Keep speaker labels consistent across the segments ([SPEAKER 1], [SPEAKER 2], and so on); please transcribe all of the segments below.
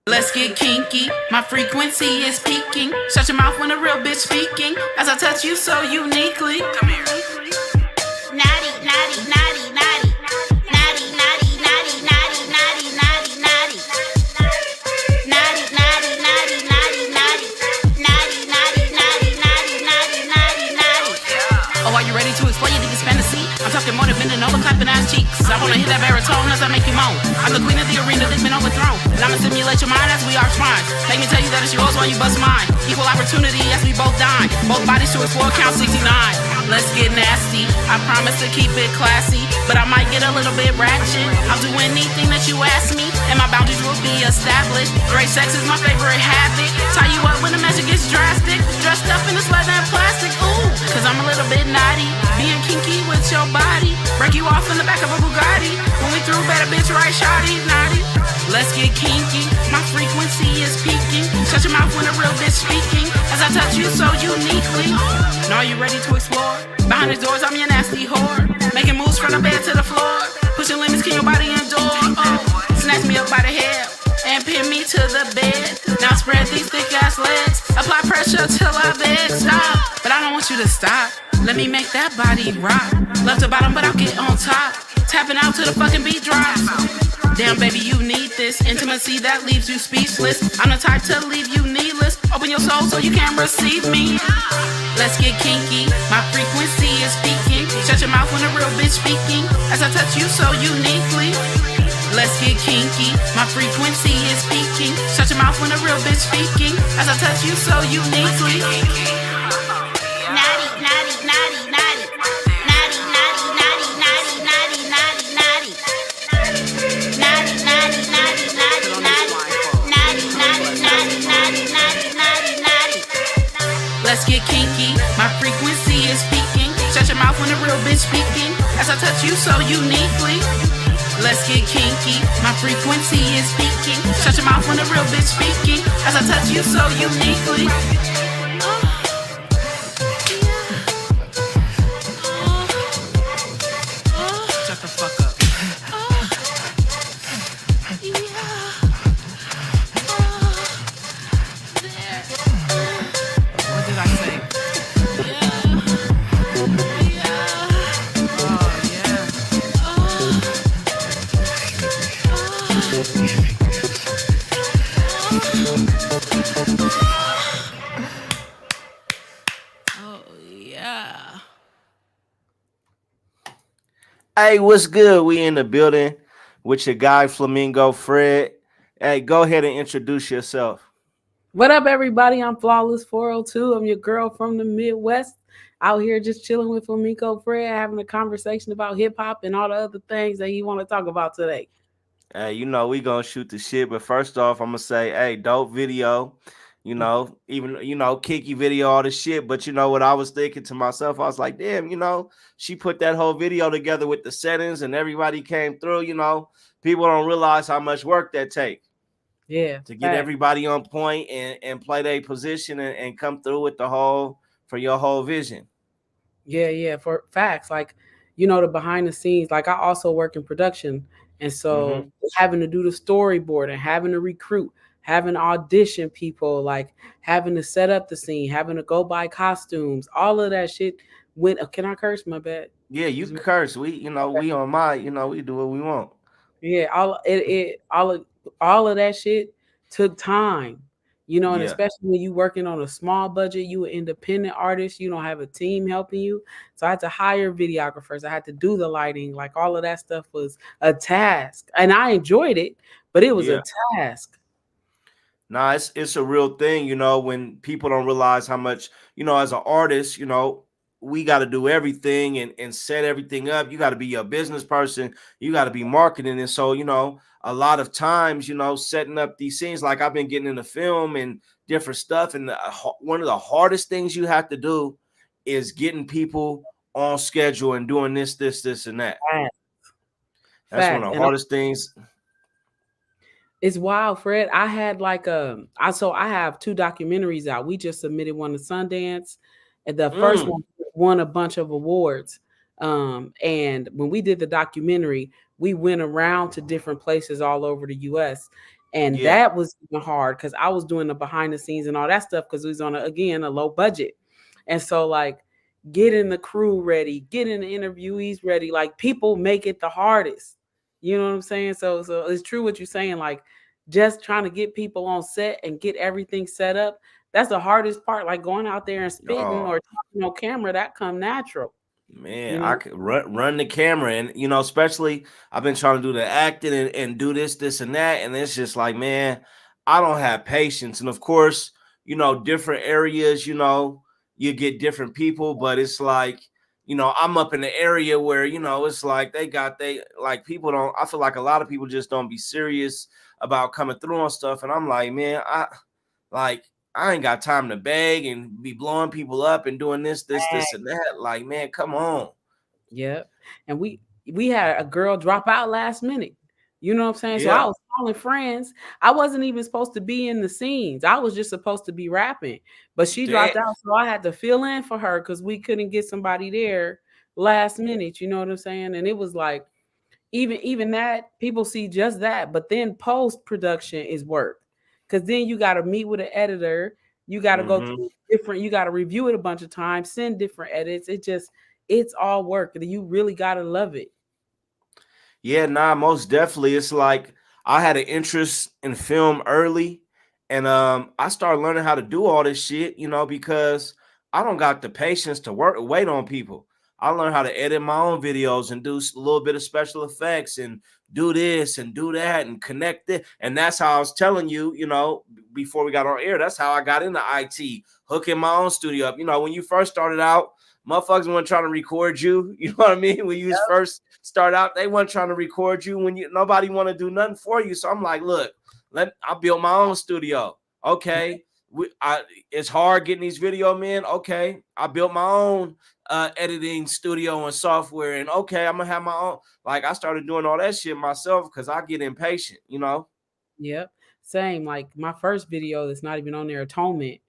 [SPEAKER 1] Let's get kinky. My frequency is peaking. Shut your mouth when a real bitch speaking. As I touch you so uniquely. Come here. Naughty, naughty, naughty, naughty. Naughty, naughty, naughty, naughty, naughty, naughty, naughty. Naughty, naughty, naughty, naughty, naughty. Naughty, naughty, naughty, naughty, naughty, naughty, naughty. Oh, are you ready to explore your deepest fantasy? I'm talking more than bending over, clapping ass cheeks. I wanna hear that baritone as I make you moan. I'm the queen of the arena that's been overthrown. And I'ma simulate your mind as we are twined. Make me tell you that it's yours while you bust mine. Equal opportunity as we both dine. Both bodies to explore, count 69. Let's get nasty. I promise to keep it classy, but I might get a little bit ratchet. I'll do anything that you ask me, and my boundaries will be established. Great sex is my favorite habit. Tie you up when the magic gets drastic. Dressed up in this leather and plastic, ooh, cause I'm a little bit naughty. Being kinky with your body. Break you off in the back of a Bugatti. When we through, better bitch right, shawty, naughty. Let's get kinky. My frequency is peaking. Shut your mouth when a real bitch speaking. As I touch you so uniquely. Now are you ready to explore? Behind the doors, I'm your nasty whore. Making moves from the bed to the floor. Pushing limits, can your body endure? Oh, snatch me up by the hair and pin me to the bed. Now spread these thick ass legs. Apply pressure till I beg. Stop, but I don't want you to stop. Let me make that body rock. Left to bottom, but I'll get on top. Tapping out till the fucking beat drops. Damn, baby, you need this intimacy that leaves you speechless. I'm the type to leave you needless. Open your soul so you can receive me. Let's get kinky. My frequency is peaking. Shut your mouth when a real bitch speaking. As I touch you so uniquely. Let's get kinky. My frequency is peaking. Shut your mouth when a real bitch speaking. As I touch you so uniquely. Naughty, naughty, naughty, naughty. Naughty, naughty, naughty, naughty, naughty, naughty, naughty. Naughty, naughty, naughty, naughty, naughty. Naughty, naughty, naughty, naughty, naughty, naughty, naughty. Let's get kinky. My frequency is peaking. Shut your mouth when a real bitch speaking. As I touch you so uniquely. Let's get kinky. My frequency is peaking. Shut your mouth when a real bitch speaking. As I touch you so uniquely. Shut the fuck up. What did I say?
[SPEAKER 2] Hey, what's good? We in the building with your guy Flamingo Fred. Hey, go ahead and introduce yourself.
[SPEAKER 3] What up, everybody? I'm Flawless 402. I'm your girl from the Midwest. Out here just chilling with Flamingo Fred, having a conversation about hip hop and all the other things that you want to talk about today.
[SPEAKER 2] Hey, you know we gonna shoot the shit, but first off, I'm gonna say, hey, dope video. You know, even Kiki video, all the shit. But you know what I was thinking to myself, I was like, damn, she put that whole video together with the settings and everybody came through. People don't realize how much work that take.
[SPEAKER 3] Yeah.
[SPEAKER 2] To get everybody on point and play their position and come through with for your whole vision.
[SPEAKER 3] Yeah, for facts. Like, the behind the scenes, like I also work in production. And so having to do the storyboard and having to recruit, having to audition people, like having to set up the scene, having to go buy costumes, all of that shit went. Can I curse? My bad.
[SPEAKER 2] Yeah, you can curse. We on my, we do what we want.
[SPEAKER 3] Yeah, all of that shit took time, and especially when you working on a small budget, you an independent artist, you don't have a team helping you. So I had to hire videographers. I had to do the lighting, like all of that stuff was a task, and I enjoyed it, but it was a task.
[SPEAKER 2] Nah, it's a real thing, when people don't realize how much, as an artist, we got to do everything and set everything up. You got to be a business person. You got to be marketing. And so, a lot of times, setting up these scenes, like I've been getting into film and different stuff. And one of the hardest things you have to do is getting people on schedule and doing this, and that. That's one of the hardest things.
[SPEAKER 3] It's wild, Fred. I had I have 2 documentaries out. We just submitted one to Sundance, and the first one won a bunch of awards. And when we did the documentary, we went around to different places all over the US. And
[SPEAKER 2] Yeah.
[SPEAKER 3] that was even hard because I was doing the behind the scenes and all that stuff because we was on again a low budget. And so like getting the crew ready, getting the interviewees ready, like people make it the hardest. You know what I'm saying? So it's true what you're saying. Like just trying to get people on set and get everything set up. That's the hardest part. Like going out there and spitting or
[SPEAKER 2] Oh,
[SPEAKER 3] talking on camera, that come natural.
[SPEAKER 2] man,
[SPEAKER 3] You
[SPEAKER 2] I
[SPEAKER 3] know?
[SPEAKER 2] could run the camera, and especially I've been trying to do the acting and do this and that, and it's just like, man, I don't have patience. And of course, different areas, you get different people, but it's like, I'm up in the area where, it's like they like people don't. I feel like a lot of people just don't be serious about coming through on stuff, and I'm like, man, like I ain't got time to beg and be blowing people up and doing this, and that. Like, man, come on.
[SPEAKER 3] Yep. And we had a girl drop out last minute. You know what I'm saying? So I
[SPEAKER 2] Yeah.
[SPEAKER 3] was calling friends. I wasn't even supposed to be in the scenes. I was just supposed to be rapping. But she
[SPEAKER 2] Damn.
[SPEAKER 3] dropped out, so I had to fill in for her because we couldn't get somebody there last minute. You know what I'm saying? And it was like even that people see just that, but then post production is work because then you got to meet with an editor. You got to go
[SPEAKER 2] Hmm.
[SPEAKER 3] through different. You got to review it a bunch of times, send different edits. It's all work. You really got to love it.
[SPEAKER 2] Yeah, nah, most definitely. It's like I had an interest in film early, and I started learning how to do all this shit, because I don't got the patience to wait on people. I learned how to edit my own videos and do a little bit of special effects and do this and do that and connect it. And that's how I was telling you, before we got on air, that's how I got into IT, hooking my own studio up. When you first started out, motherfuckers weren't trying to record you. You know what I mean? When you was first start out, they weren't trying to record you. When nobody want to do nothing for you. So I'm like, look, I built my own studio. Okay. It's hard getting these video men. Okay. I built my own editing studio and software. And okay, I'm gonna have my own. Like I started doing all that shit myself because I get impatient.
[SPEAKER 3] Yep. Same. Like my first video that's not even on there, Atonement.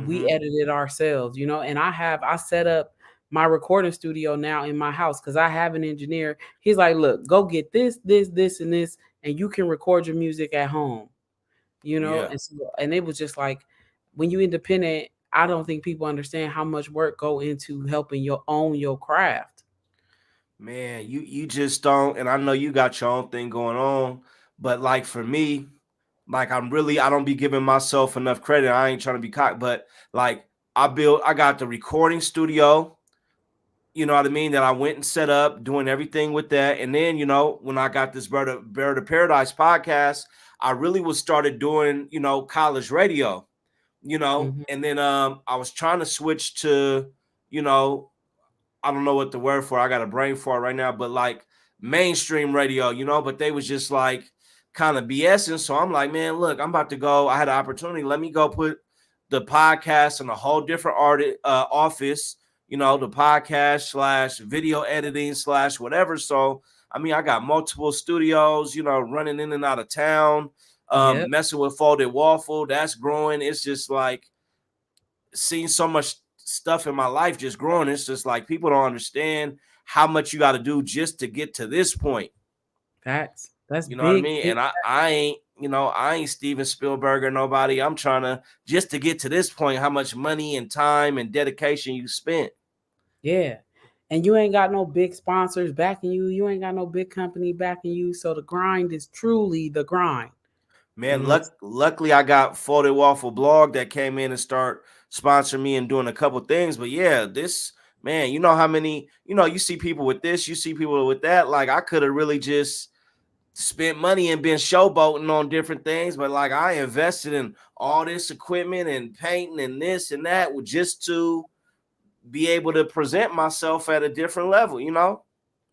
[SPEAKER 3] We
[SPEAKER 2] Hmm.
[SPEAKER 3] edited ourselves, and I set up my recording studio now in my house because I have an engineer. He's like, look, go get this, and this, and you can record your music at home.
[SPEAKER 2] Yeah.
[SPEAKER 3] And it was just like when you independent, I don't think people understand how much work go into helping your own your craft.
[SPEAKER 2] Man, you just don't, and I know you got your own thing going on, but like for me, like I don't be giving myself enough credit. I ain't trying to be cocky, but like I got the recording studio, you know what I mean, that I went and set up, doing everything with that. And then, when I got this Bird of Paradise podcast, I really was started doing, college radio,
[SPEAKER 3] Hmm.
[SPEAKER 2] and then I was trying to switch to, you know, I don't know what the word for. I got a brain for it right now, but like mainstream radio, but they was just like kind of BSing. So I'm like, man, look, I'm about to go. I had an opportunity. Let me go put the podcast in a whole different office, the podcast slash video editing slash whatever. So I mean, I got multiple studios, running in and out of town,
[SPEAKER 3] Yep.
[SPEAKER 2] messing with Folded Waffle. That's growing. It's just like seen so much stuff in my life just growing. It's just like people don't understand how much you got to do just to get to this point.
[SPEAKER 3] Facts. That's
[SPEAKER 2] You know what I
[SPEAKER 3] big,
[SPEAKER 2] mean?
[SPEAKER 3] big.
[SPEAKER 2] And I ain't Steven Spielberg or nobody. I'm trying to just to get to this point, how much money and time and dedication you spent.
[SPEAKER 3] Yeah. And you ain't got no big sponsors backing you. You ain't got no big company backing you. So the grind is truly the grind.
[SPEAKER 2] Man,
[SPEAKER 3] It's
[SPEAKER 2] luckily I got Folded Waffle blog that came in and start sponsoring me and doing a couple things. But yeah, this man, you know how many, you see people with this, you see people with that. Like I could have really just spent money and been showboating on different things, but like I invested in all this equipment and painting and this and that just to be able to present myself at a different level,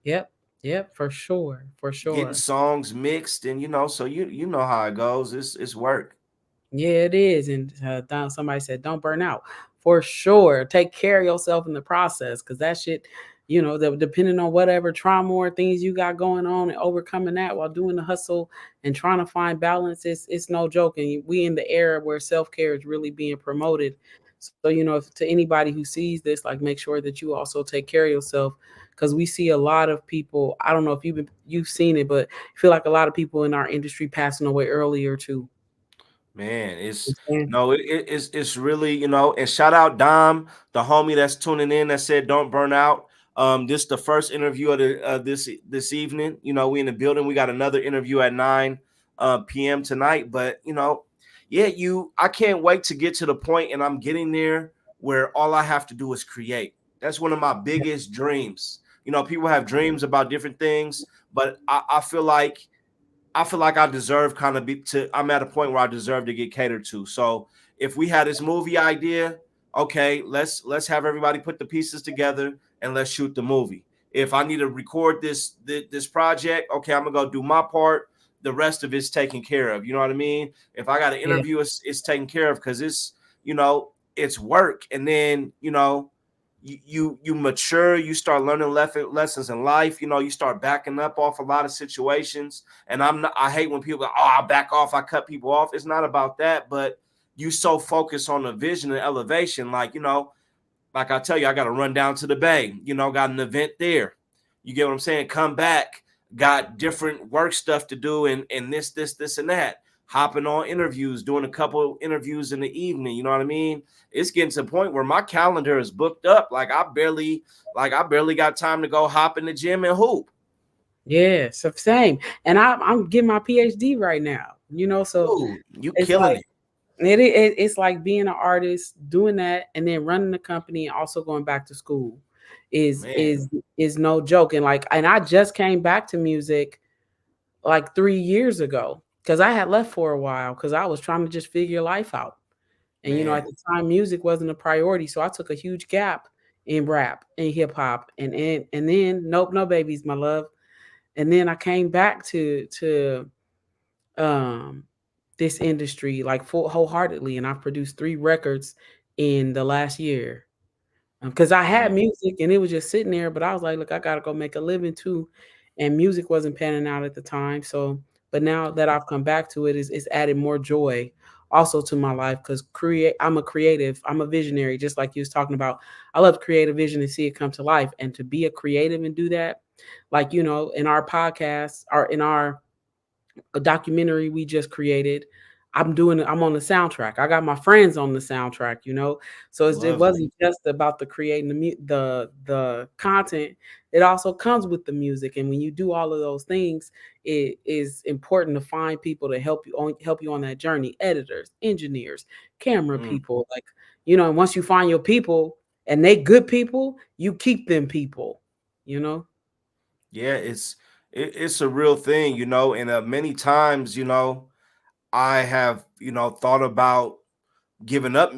[SPEAKER 3] yep. Yep, for sure. For
[SPEAKER 2] getting
[SPEAKER 3] sure.
[SPEAKER 2] songs mixed and so you know how it goes. It's work.
[SPEAKER 3] Yeah, it is. And somebody said, don't burn out. For sure. Take care of yourself in the process because that shit, depending on whatever trauma or things you got going on and overcoming that while doing the hustle and trying to find balance, it's no joke. And we in the era where self care is really being promoted. So, to anybody who sees this, like, make sure that you also take care of yourself, because we see a lot of people. I don't know if you've seen it, but I feel like a lot of people in our industry passing away earlier too.
[SPEAKER 2] Man, it's
[SPEAKER 3] Yeah.
[SPEAKER 2] no, it's really, and shout out Dom, the homie that's tuning in that said don't burn out. This the first interview of the this evening. We in the building. We got another interview at 9 p.m. tonight. But yeah, I can't wait to get to the point, and I'm getting there where all I have to do is create. That's one of my biggest dreams. People have dreams about different things, but I feel like I deserve kind of I'm at a point where I deserve to get catered to. So if we had this movie idea, okay, let's have everybody put the pieces together and let's shoot the movie. If I need to record this project, okay, I'm gonna go do my part. The rest of it's taken care of. You know what I mean? If I got an
[SPEAKER 3] Yeah.
[SPEAKER 2] interview, it's taken care of because it's work. And then you mature, you start learning lessons in life. You start backing up off a lot of situations. And I hate when people go, oh, I back off, I cut people off. It's not about that, but you so focused on the vision and elevation. Like I tell you, I got to run down to the Bay, got an event there. You get what I'm saying? Come back, got different work stuff to do, and this and that. Hopping on interviews, doing a couple interviews in the evening. You know what I mean? It's getting to the point where my calendar is booked up. I barely got time to go hop in the gym and hoop.
[SPEAKER 3] Yeah, so same. And I'm getting my PhD right now. So
[SPEAKER 2] Dude, you
[SPEAKER 3] it's
[SPEAKER 2] killing
[SPEAKER 3] like
[SPEAKER 2] it,
[SPEAKER 3] it's like being an artist, doing that, and then running the company, and also going back to school is
[SPEAKER 2] man.
[SPEAKER 3] is is no joke. And I just came back to music like 3 years ago, because I had left for a while because I was trying to just figure life out. And at
[SPEAKER 2] Man,
[SPEAKER 3] the time, music wasn't a priority, so I took a huge gap in rap and hip hop, and then nope, no babies, my love. And then I came back to um this industry like full wholeheartedly, and I've produced 3 records in the last year, because I had
[SPEAKER 2] man.
[SPEAKER 3] music and it was just sitting there, but I was like, look, I gotta go make a living too, and music wasn't panning out at the time. So, but now that I've come back to it, it's added more joy also to my life, because I'm a creative, I'm a visionary, just like you was talking about. I love to create a vision and see it come to life, and to be a creative and do that, like in our podcast or in our a documentary we just created. I'm on the soundtrack. I got my friends on the soundtrack. So it
[SPEAKER 2] Love it.
[SPEAKER 3] wasn't just about the creating the content. It also comes with the music. And when you do all of those things, it is important to find people to help you on that journey. Editors, engineers, camera
[SPEAKER 2] Mm.
[SPEAKER 3] people, like, and once you find your people and they good people, you keep them people, you know?
[SPEAKER 2] Yeah, it's a real thing, and many times, I have, thought about giving up.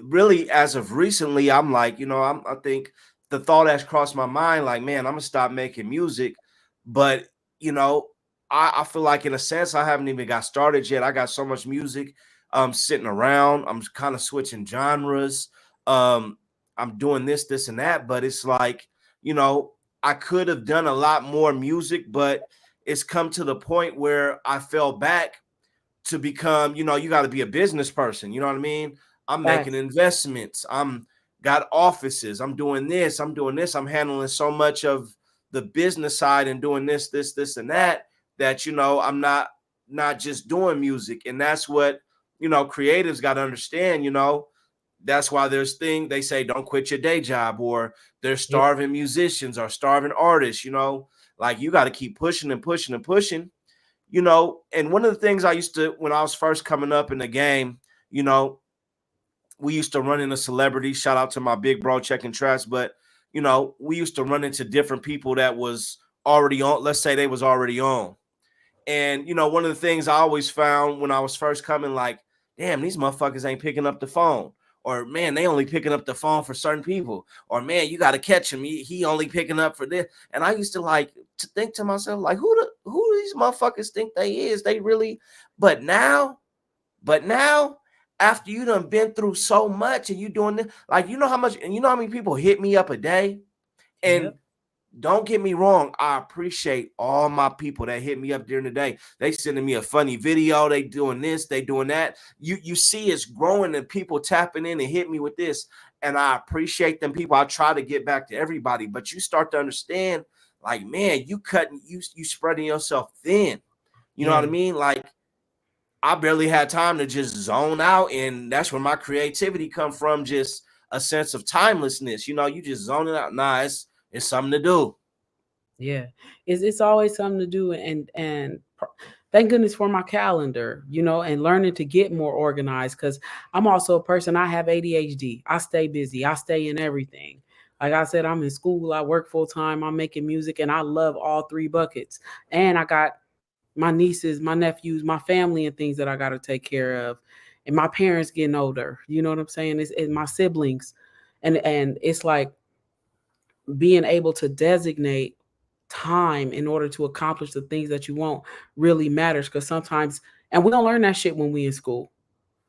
[SPEAKER 2] Really, as of recently, I'm like, I think the thought has crossed my mind, like, man, I'm gonna stop making music. But, you know, I feel like in a sense, I haven't even got started yet. I got so much music sitting around. I'm kind of switching genres. Um, I'm doing this, and that, but it's like, you know, I could have done a lot more music, but it's come to the point where I fell back to become, you got to be a business person. You know what I mean? I'm making
[SPEAKER 3] Facts.
[SPEAKER 2] investments. I'm got offices. I'm doing this. I'm doing this. I'm handling so much of the business side and doing this, and that I'm not just doing music. And that's what creatives got to understand. That's why they say don't quit your day job, or there's
[SPEAKER 3] Yeah.
[SPEAKER 2] starving musicians or starving artists. Like you got to keep pushing and pushing and pushing. And one of the things I used to, when I was first coming up in the game, you know, we used to run into celebrities. Shout out to my big bro, Checking Trash. But, we used to run into different people that was already on, let's say they was already on. And, one of the things I always found when I was first coming, like, damn, these motherfuckers ain't picking up the phone. Or, man, they only picking up the phone for certain people. Or, man, you got to catch him. He only picking up for this. And I used to to think to myself, like, who do these motherfuckers think they is? They really, but now, after you done been through so much and you doing this, like, how much, and how many people hit me up a day? And
[SPEAKER 3] Yep.
[SPEAKER 2] don't get me wrong. I appreciate all my people that hit me up during the day. They sending me a funny video. They doing this. They doing that. You see it's growing and people tapping in and hit me with this. And I appreciate them people. I try to get back to everybody. But you start to understand, like, man, you spreading yourself thin. You know what I
[SPEAKER 3] Yeah.
[SPEAKER 2] mean? Like, I barely had time to just zone out. And that's where my creativity come from. Just a sense of timelessness. You just zoning out. Nah, it's something to do.
[SPEAKER 3] Yeah, it's always something to do, thank goodness for my calendar, and learning to get more organized. Because I'm also a person. I have ADHD. I stay busy. I stay in everything. Like I said, I'm in school. I work full time. I'm making music, and I love all three buckets. And I got my nieces, my nephews, my family, and things that I got to take care of, and my parents getting older. You know what I'm saying? It's my siblings, and it's like being able to designate time in order to accomplish the things that you want really matters, because sometimes, and we don't learn that shit when we in school,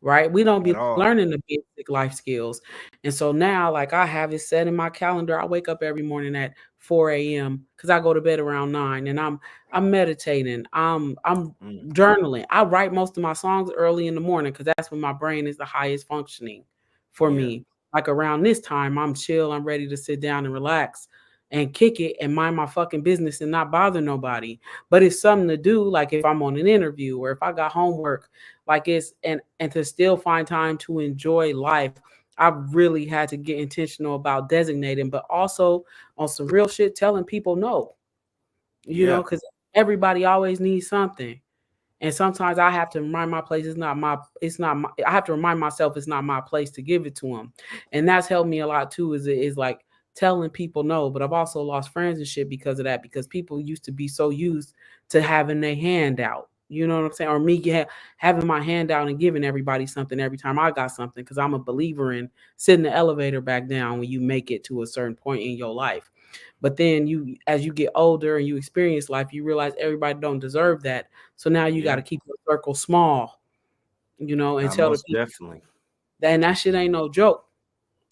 [SPEAKER 3] right? We don't be
[SPEAKER 2] At all.
[SPEAKER 3] learning the basic life skills. And so now, like, I have it set in my calendar. I wake up every morning at 4 a.m. because I go to bed around 9, and I'm meditating. I'm
[SPEAKER 2] Mm,
[SPEAKER 3] journaling. I write most of my songs early in the morning because that's when my brain is the highest functioning for
[SPEAKER 2] yeah.
[SPEAKER 3] me. Like around this time, I'm chill. I'm ready to sit down and relax and kick it and mind my fucking business and not bother nobody. But it's something to do, like if I'm on an interview or if I got homework, like it's and to still find time to enjoy life. I really had to get intentional about designating, but also on some real shit, telling people no,
[SPEAKER 2] Yeah.
[SPEAKER 3] because everybody always needs something. And sometimes I have to remind my place it's not my I have to remind myself it's not my place to give it to them. And that's helped me a lot too, is like telling people no. But I've also lost friends and shit because of that, because people used to be so used to having their hand out. You know what I'm saying? Or me having my hand out and giving everybody something every time I got something, because I'm a believer in sitting the elevator back down when you make it to a certain point in your life. But then as you get older and you experience life, you realize everybody don't deserve that. So now you got
[SPEAKER 2] Yeah.
[SPEAKER 3] to keep your circle small, and tell the
[SPEAKER 2] Most
[SPEAKER 3] people
[SPEAKER 2] definitely.
[SPEAKER 3] that, and that shit ain't no joke.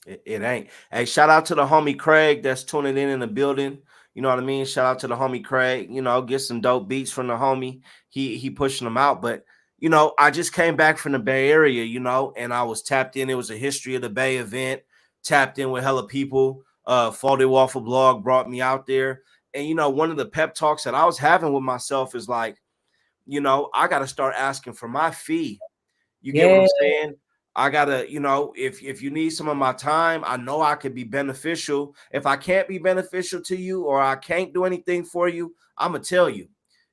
[SPEAKER 2] It ain't. Hey, shout out to the homie Craig that's tuning in the building. You know what I mean? Shout out to the homie Craig. Get some dope beats from the homie. He pushing them out. But I just came back from the Bay Area. And I was tapped in. It was a history of the Bay event. Tapped in with hella people. Faulty Waffle Blog brought me out there. And one of the pep talks that I was having with myself is like, I got to start asking for my fee. You get what
[SPEAKER 3] Yeah,
[SPEAKER 2] I'm saying? I gotta, if you need some of my time, I know I could be beneficial. If I can't be beneficial to you or I can't do anything for you, I'm gonna tell you.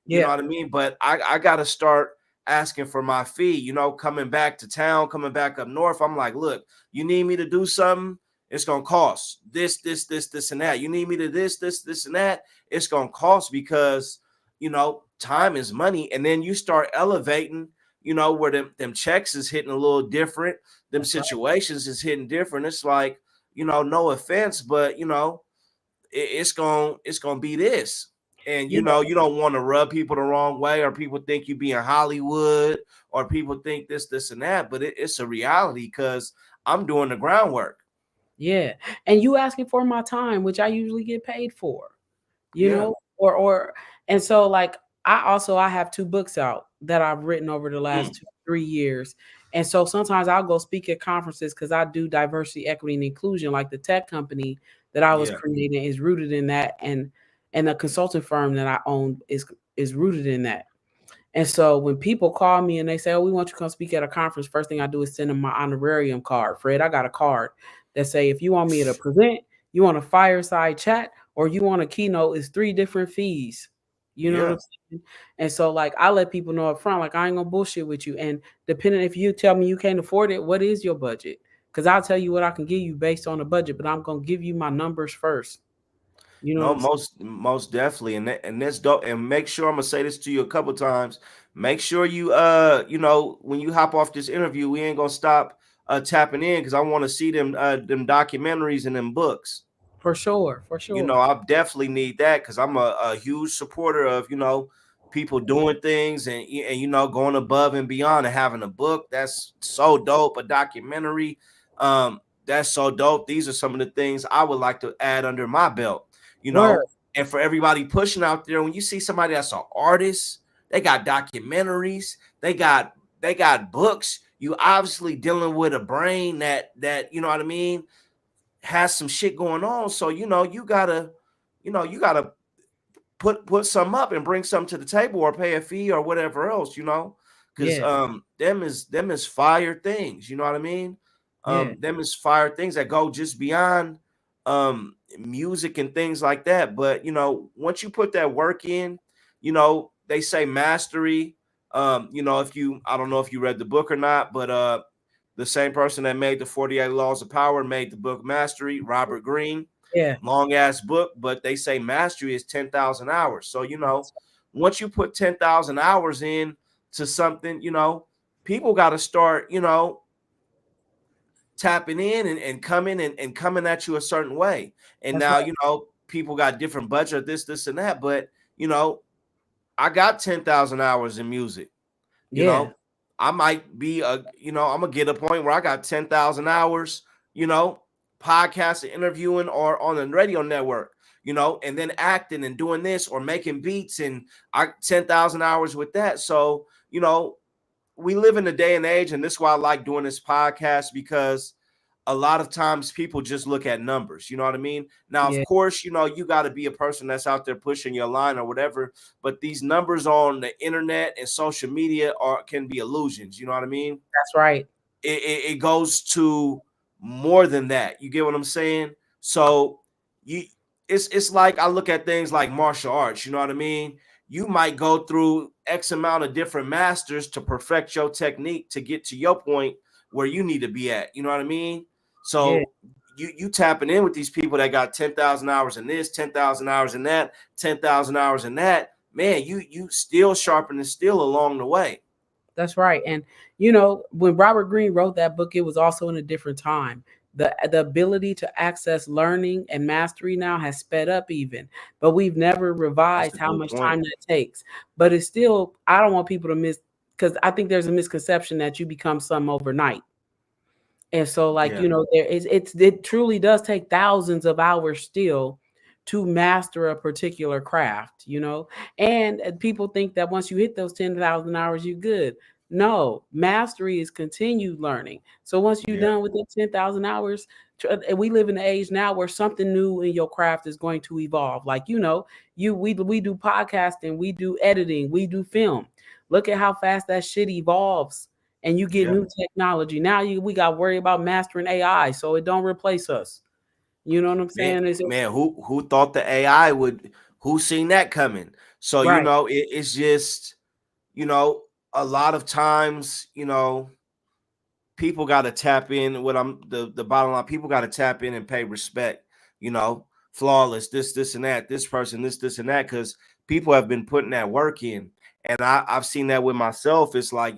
[SPEAKER 2] You know
[SPEAKER 3] yeah,
[SPEAKER 2] what I mean? But I gotta start asking for my fee. Coming back to town, coming back up north. I'm like, look, you need me to do something, it's gonna cost this, and that. You need me to this, and that. It's gonna cost because time is money, and then you start elevating where them checks is hitting a little different, them
[SPEAKER 3] that's right.
[SPEAKER 2] situations is hitting different. It's like, no offense, but it's gonna be this. And
[SPEAKER 3] Yeah,
[SPEAKER 2] you don't want to rub people the wrong way, or people think you be in Hollywood, or people think this, and that. But it's a reality because I'm doing the groundwork.
[SPEAKER 3] yeah. And you asking for my time, which I usually get paid for. you
[SPEAKER 2] Yeah.
[SPEAKER 3] know or and so, like, I have two books out that I've written over the last
[SPEAKER 2] Mm,
[SPEAKER 3] 2 3 years. And so sometimes I'll go speak at conferences because I do diversity, equity, and inclusion. Like the tech company that I was
[SPEAKER 2] yeah.
[SPEAKER 3] creating is rooted in that, and the consulting firm that I own is rooted in that. And so when people call me and they say, "Oh, we want you to come speak at a conference," first thing I do is send them my honorarium card. Fred, I got a card that say, if you want me to present, you want a fireside chat, or you want a keynote, it's three different fees. You know what
[SPEAKER 2] Yeah.
[SPEAKER 3] I'm saying? And so, like, I let people know up front, like, I ain't gonna bullshit with you. And depending, if you tell me you can't afford it, what is your budget? Because I'll tell you what I can give you based on the budget, but I'm gonna give you my numbers first. You know what
[SPEAKER 2] No,
[SPEAKER 3] I'm saying?
[SPEAKER 2] most definitely, and that's dope. And make sure, I'm gonna say this to you a couple times. Make sure you when you hop off this interview, we ain't gonna stop tapping in, because I want to see them documentaries and them books.
[SPEAKER 3] For sure, for sure.
[SPEAKER 2] I definitely need that, because I'm a huge supporter of people doing things, and going above and beyond, and having a book that's so dope, a documentary, that's so dope. These are some of the things I would like to add under my belt. you
[SPEAKER 3] Word.
[SPEAKER 2] know and for everybody pushing out there, when you see somebody that's an artist, they got documentaries, they got books. You obviously dealing with a brain that you know what I mean has some shit going on. So you gotta put some up and bring something to the table or pay a fee or whatever else, because
[SPEAKER 3] Yeah,
[SPEAKER 2] them is fire things, you know what I mean?
[SPEAKER 3] yeah,
[SPEAKER 2] Them is fire things that go just beyond music and things like that. But once you put that work in, they say mastery. If you I don't know if you read the book or not, but the same person that made the 48 Laws of Power made the book Mastery, Robert Greene.
[SPEAKER 3] yeah.
[SPEAKER 2] Long ass book, but they say mastery is 10,000 hours. So, once you put 10,000 hours in to something, people got to start, tapping in and coming and coming at you a certain way. And
[SPEAKER 3] That's
[SPEAKER 2] now,
[SPEAKER 3] right.
[SPEAKER 2] people got different budget, this, and that. But, I got 10,000 hours in music. You
[SPEAKER 3] Yeah,
[SPEAKER 2] know, I might be I'm gonna get a point where I got 10,000 hours, you know, podcasting, interviewing, or on the radio network, and then acting and doing this or making beats, and I 10,000 hours with that. So, we live in a day and age, and this is why I like doing this podcast, because a lot of times people just look at numbers, you know what I mean? Now, of
[SPEAKER 3] yeah.
[SPEAKER 2] course, you got to be a person that's out there pushing your line or whatever, but these numbers on the internet and social media can be illusions, you know what I mean?
[SPEAKER 3] That's right.
[SPEAKER 2] It goes to more than that. You get what I'm saying? So you it's like I look at things like martial arts, you know what I mean? You might go through X amount of different masters to perfect your technique to get to your point where you need to be at. You know what I mean?
[SPEAKER 3] Yeah,
[SPEAKER 2] So you tapping in with these people that got 10,000 hours in this, 10,000 hours in that, 10,000 hours in that. Man, you still sharpening steel along the way.
[SPEAKER 3] that's right. And when Robert Greene wrote that book, it was also in a different time. The ability to access learning and mastery now has sped up even, but we've never
[SPEAKER 2] That's
[SPEAKER 3] revised
[SPEAKER 2] a
[SPEAKER 3] how
[SPEAKER 2] good
[SPEAKER 3] much
[SPEAKER 2] point.
[SPEAKER 3] time that takes. But it's still, I don't want people to miss, because I think there's a misconception that you become some overnight. And so, like,
[SPEAKER 2] Yeah.
[SPEAKER 3] it truly does take thousands of hours still to master a particular craft, And people think that once you hit those 10,000 hours, you're good. No, mastery is continued learning. So once you're
[SPEAKER 2] Yeah.
[SPEAKER 3] done with the 10,000 hours, and we live in an age now where something new in your craft is going to evolve. Like, we do podcasting, we do editing, we do film. Look at how fast that shit evolves, and you get
[SPEAKER 2] Yeah.
[SPEAKER 3] new technology. Now we got to worry about mastering AI so it don't replace us. You know what I'm
[SPEAKER 2] Man,
[SPEAKER 3] saying?
[SPEAKER 2] man, who thought the AI would? Who seen that coming? So
[SPEAKER 3] Right.
[SPEAKER 2] it's just you know a lot of times people got to tap in. What I'm the bottom line, people got to tap in and pay respect. Flawless, this and that, this person, this and that, because people have been putting that work in, and I've seen that with myself. It's like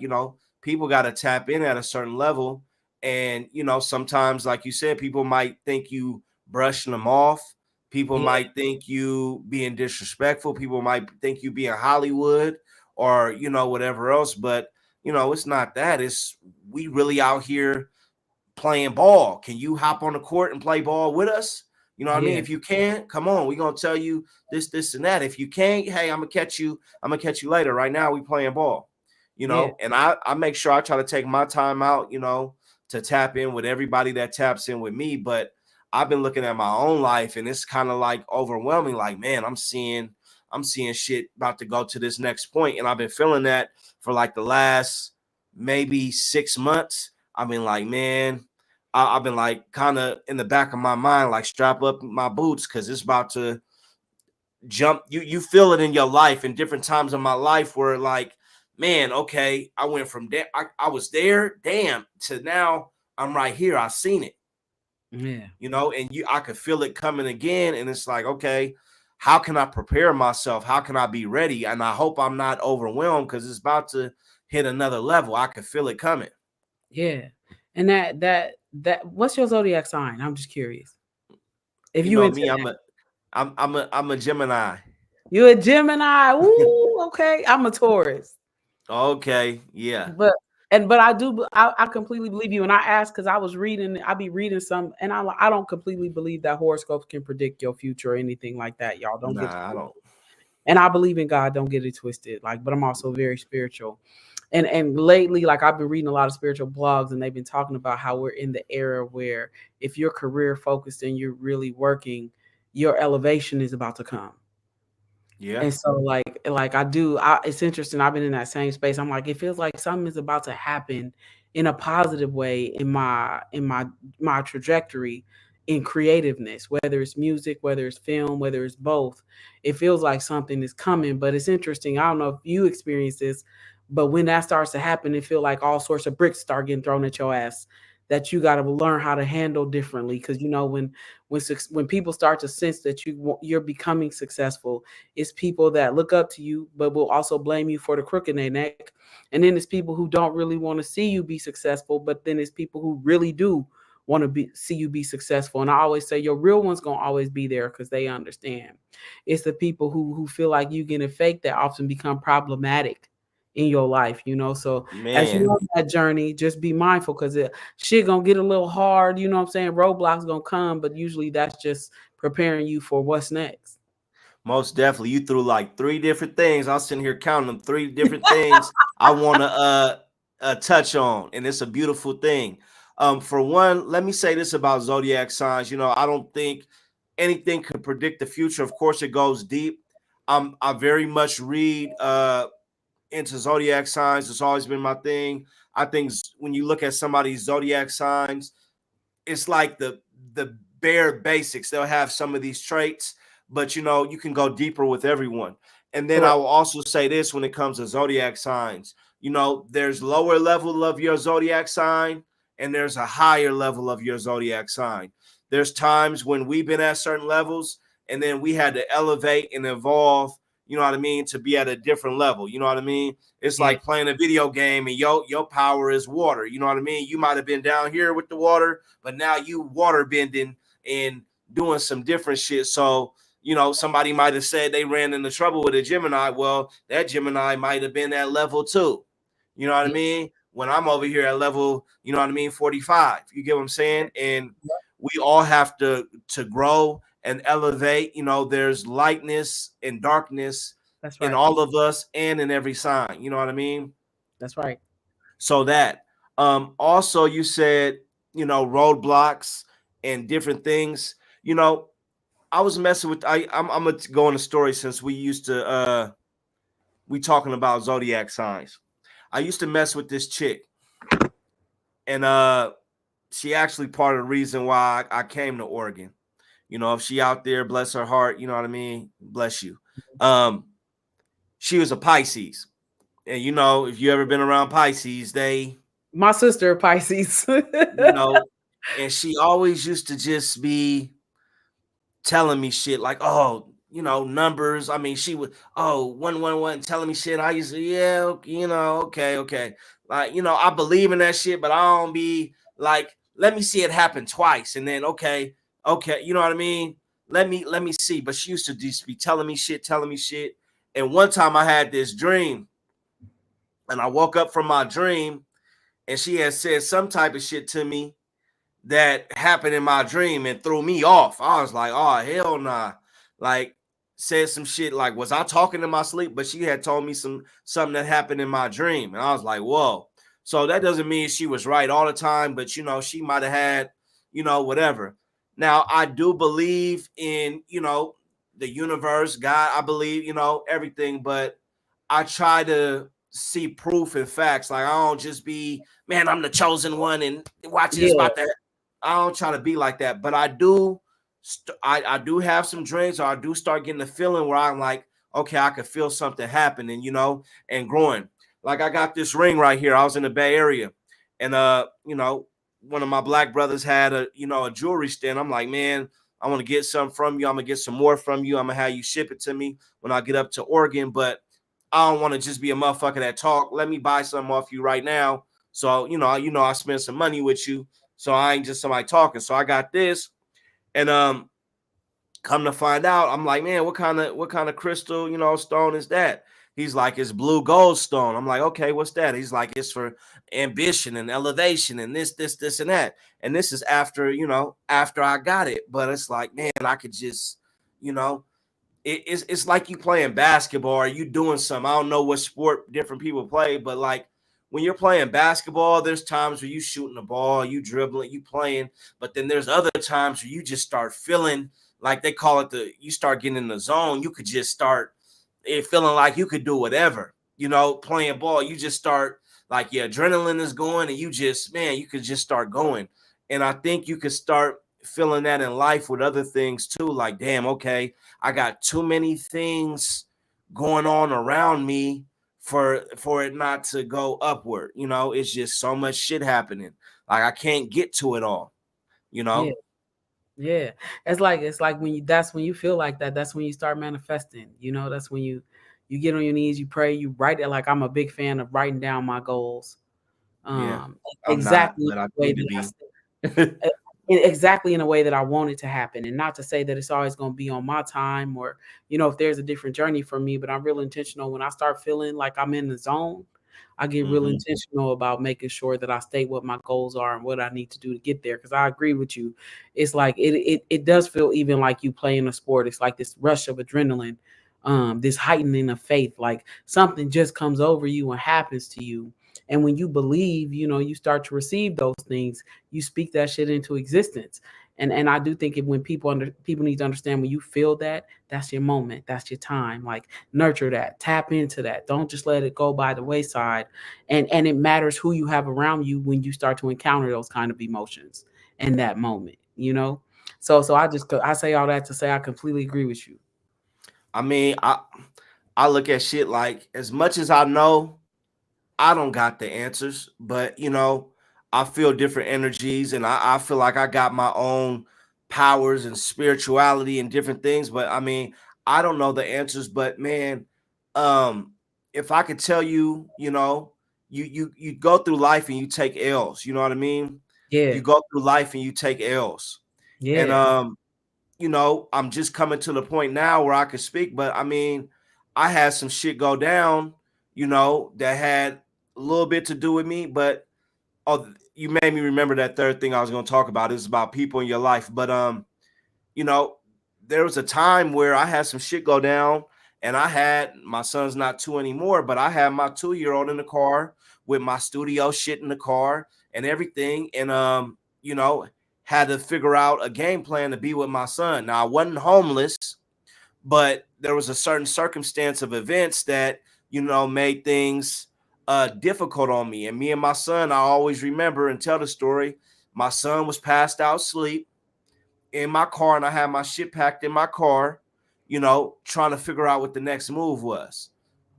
[SPEAKER 2] people got to tap in at a certain level, and sometimes, like you said, people might think you brushing them off. People
[SPEAKER 3] Yeah.
[SPEAKER 2] might think you being disrespectful. People might think you being Hollywood or whatever else, but it's not that. It's we really out here playing ball. Can you hop on the court and play ball with us? You know what I mean?
[SPEAKER 3] Yeah.
[SPEAKER 2] If you can, come on. We're gonna tell you this, and that. If you can't, hey, I'm gonna catch you. I'm gonna catch you later. Right now, we playing ball.
[SPEAKER 3] Yeah.
[SPEAKER 2] And I make sure I try to take my time out, to tap in with everybody that taps in with me. But I've been looking at my own life, and it's kind of like overwhelming. Like, man, I'm seeing shit about to go to this next point, and I've been feeling that for like the last maybe 6 months. I've been like, man, I've been like kind of in the back of my mind, like strap up my boots because it's about to jump. You feel it in your life in different times of my life where like, man, okay, I went from there, I was there, damn, to now I'm right here. I seen it,
[SPEAKER 3] Yeah.
[SPEAKER 2] and I could feel it coming again. And it's like, okay, how can I prepare myself? How can I be ready? And I hope I'm not overwhelmed because it's about to hit another level. I could feel it coming.
[SPEAKER 3] Yeah. And that what's your zodiac sign? I'm just curious. If
[SPEAKER 2] You
[SPEAKER 3] you
[SPEAKER 2] know
[SPEAKER 3] into
[SPEAKER 2] me,
[SPEAKER 3] that.
[SPEAKER 2] I'm a Gemini.
[SPEAKER 3] You a Gemini. Ooh, okay. I'm a Taurus.
[SPEAKER 2] Okay, yeah.
[SPEAKER 3] But but I completely believe you. And I asked because I be reading some, and I don't completely believe that horoscopes can predict your future or anything like that. Y'all don't get it
[SPEAKER 2] Nah, I don't.
[SPEAKER 3] twisted. And I believe in God. Don't get it twisted. Like, but I'm also very spiritual. And lately, like I've been reading a lot of spiritual blogs, and they've been talking about how we're in the era where if you're career focused and you're really working, your elevation is about to come.
[SPEAKER 2] Yeah,
[SPEAKER 3] And so like it's interesting. I've been in that same space. I'm like, it feels like something is about to happen in a positive way in my trajectory in creativeness, whether it's music, whether it's film, whether it's both. It feels like something is coming, but it's interesting. I don't know if you experience this, but when that starts to happen, it feel like all sorts of bricks start getting thrown at your ass that you got to learn how to handle differently. Because when people start to sense that you're becoming successful, it's people that look up to you, but will also blame you for the crook in their neck. And then it's people who don't really want to see you be successful, but then it's people who really do want to see you be successful. And I always say your real ones gonna always be there because they understand. It's the people who feel like you getting fake that often become problematic in your life, So as you
[SPEAKER 2] man.
[SPEAKER 3] on that journey, just be mindful because shit gonna get a little hard, you know what I'm saying? Roadblocks gonna come, but usually that's just preparing you for what's next.
[SPEAKER 2] Most definitely. You threw like three different things. I was sitting here counting them, three different things I want to touch on, and it's a beautiful thing. For one, let me say this about zodiac signs. I don't think anything could predict the future. Of course, it goes deep. I very much read into zodiac signs. It's always been my thing. I think when you look at somebody's zodiac signs, it's like the bare basics. They'll have some of these traits, but you can go deeper with everyone. And then I
[SPEAKER 3] Correct.
[SPEAKER 2] will also say this when it comes to zodiac signs. There's lower level of your zodiac sign and there's a higher level of your zodiac sign. There's times when we've been at certain levels and then we had to elevate and evolve, you know what I mean, to be at a different level. You know what I mean? It's
[SPEAKER 3] Yeah,
[SPEAKER 2] like playing a video game and your power is water. You know what I mean? You might have been down here with the water, but now you water bending and doing some different shit. So, somebody might have said they ran into trouble with a Gemini. Well, that Gemini might have been at level 2. You know what I
[SPEAKER 3] yeah,
[SPEAKER 2] mean? When I'm over here at level, 45. You get what I'm saying? And
[SPEAKER 3] yeah.
[SPEAKER 2] we all have to grow and elevate. There's lightness and darkness
[SPEAKER 3] That's
[SPEAKER 2] in
[SPEAKER 3] right.
[SPEAKER 2] all of us and in every sign. You know what I mean?
[SPEAKER 3] That's right.
[SPEAKER 2] So that also you said, roadblocks and different things. I was messing with I'm gonna go on a story since we used to we talking about zodiac signs. I used to mess with this chick, and she actually part of the reason why I came to Oregon. If she out there, bless her heart, you know what I mean? Bless you. Um, she was a Pisces. And if you ever been around Pisces, they,
[SPEAKER 3] My sister Pisces.
[SPEAKER 2] you know, and she always used to just be telling me shit like, oh, numbers. I mean, she would, oh, 111 telling me shit. I used to, yeah, okay, okay. Like, I believe in that shit, but I don't be like, let me see it happen twice. And then, okay, you know what I mean? Let me see. But she used to just be telling me shit, telling me shit. And one time I had this dream and I woke up from my dream and she had said some type of shit to me that happened in my dream and threw me off. I was like, oh, hell nah. Like, said some shit like, was I talking in my sleep? But she had told me something that happened in my dream. And I was like, whoa. So that doesn't mean she was right all the time, but she might have had, whatever. Now I do believe in, the universe, God, I believe, everything, but I try to see proof and facts. Like I don't just be, man, I'm the chosen one and watch this
[SPEAKER 3] Yeah,
[SPEAKER 2] about that. I don't try to be like that, but I do. I do have some dreams, or I do start getting a feeling where I'm like, okay, I could feel something happening, and growing. Like I got this ring right here. I was in the Bay Area, and one of my black brothers had a jewelry stand. I'm like, man, I want to get some from you. I'm gonna get some more from you. I'm gonna have you ship it to me when I get up to Oregon, but I don't want to just be a motherfucker that talk. Let me buy something off you right now. So, I spent some money with you. So I ain't just somebody talking. So I got this. And come to find out, I'm like, man, what kind of crystal, stone is that? He's like, it's blue goldstone. I'm like, okay, what's that? He's like, it's for ambition and elevation and this, and that. And this is after, after I got it. But it's like, man, I could just, you know, it's like you playing basketball or you doing something. I don't know what sport different people play, but like when you're playing basketball, there's times where you shooting the ball, you dribbling, you playing, but then there's other times where you just start feeling like they call it you start getting in the zone. You could just start feeling like you could do whatever, playing ball. You just start like your adrenaline is going and you just, man, you could just start going. And I think you could start feeling that in life with other things too. Like, damn, okay, I got too many things going on around me for it not to go upward. It's just so much shit happening. Like I can't get to it all,
[SPEAKER 3] Yeah. Yeah. It's like that's when you feel like that. That's when you start manifesting. That's when you get on your knees, you pray, you write it. Like I'm a big fan of writing down my goals.
[SPEAKER 2] Yeah. I'm not,
[SPEAKER 3] Exactly
[SPEAKER 2] but I
[SPEAKER 3] the way
[SPEAKER 2] need to
[SPEAKER 3] that
[SPEAKER 2] be.
[SPEAKER 3] exactly in a way that I want it to happen. And not to say that it's always going to be on my time or, if there's a different journey for me, but I'm real intentional. When I start feeling like I'm in the zone, I get real intentional about making sure that I state what my goals are and what I need to do to get there. Cause I agree with you. It's like, it does feel even like you playing a sport. It's like this rush of adrenaline, this heightening of faith, like something just comes over you and happens to you. And when you believe, you start to receive those things, you speak that shit into existence. And I do think when people need to understand, when you feel that, that's your moment, that's your time. Like nurture that, tap into that. Don't just let it go by the wayside. And it matters who you have around you when you start to encounter those kind of emotions in that moment. So I say all that to say I completely agree with you.
[SPEAKER 2] I mean, I look at shit like as much as I know, I don't got the answers, but I feel different energies and I feel like I got my own powers and spirituality and different things. But I mean, I don't know the answers, but man, um, if I could tell you, you go through life and you take L's, you know what I mean?
[SPEAKER 3] Yeah.
[SPEAKER 2] You go through life and you take L's. And
[SPEAKER 3] Yeah.
[SPEAKER 2] I'm just coming to the point now where I can speak, but I mean, I had some shit go down, that had a little bit to do with me, but you made me remember that third thing I was going to talk about is about people in your life. But you know, there was a time where I had some shit go down and I had my son's not 2 anymore, but I had my 2-year-old in the car with my studio shit in the car and everything. And had to figure out a game plan to be with my son. Now I wasn't homeless, but there was a certain circumstance of events that, made things difficult on me. And me and my son, I always remember and tell the story. My son was passed out asleep in my car and I had my shit packed in my car, trying to figure out what the next move was.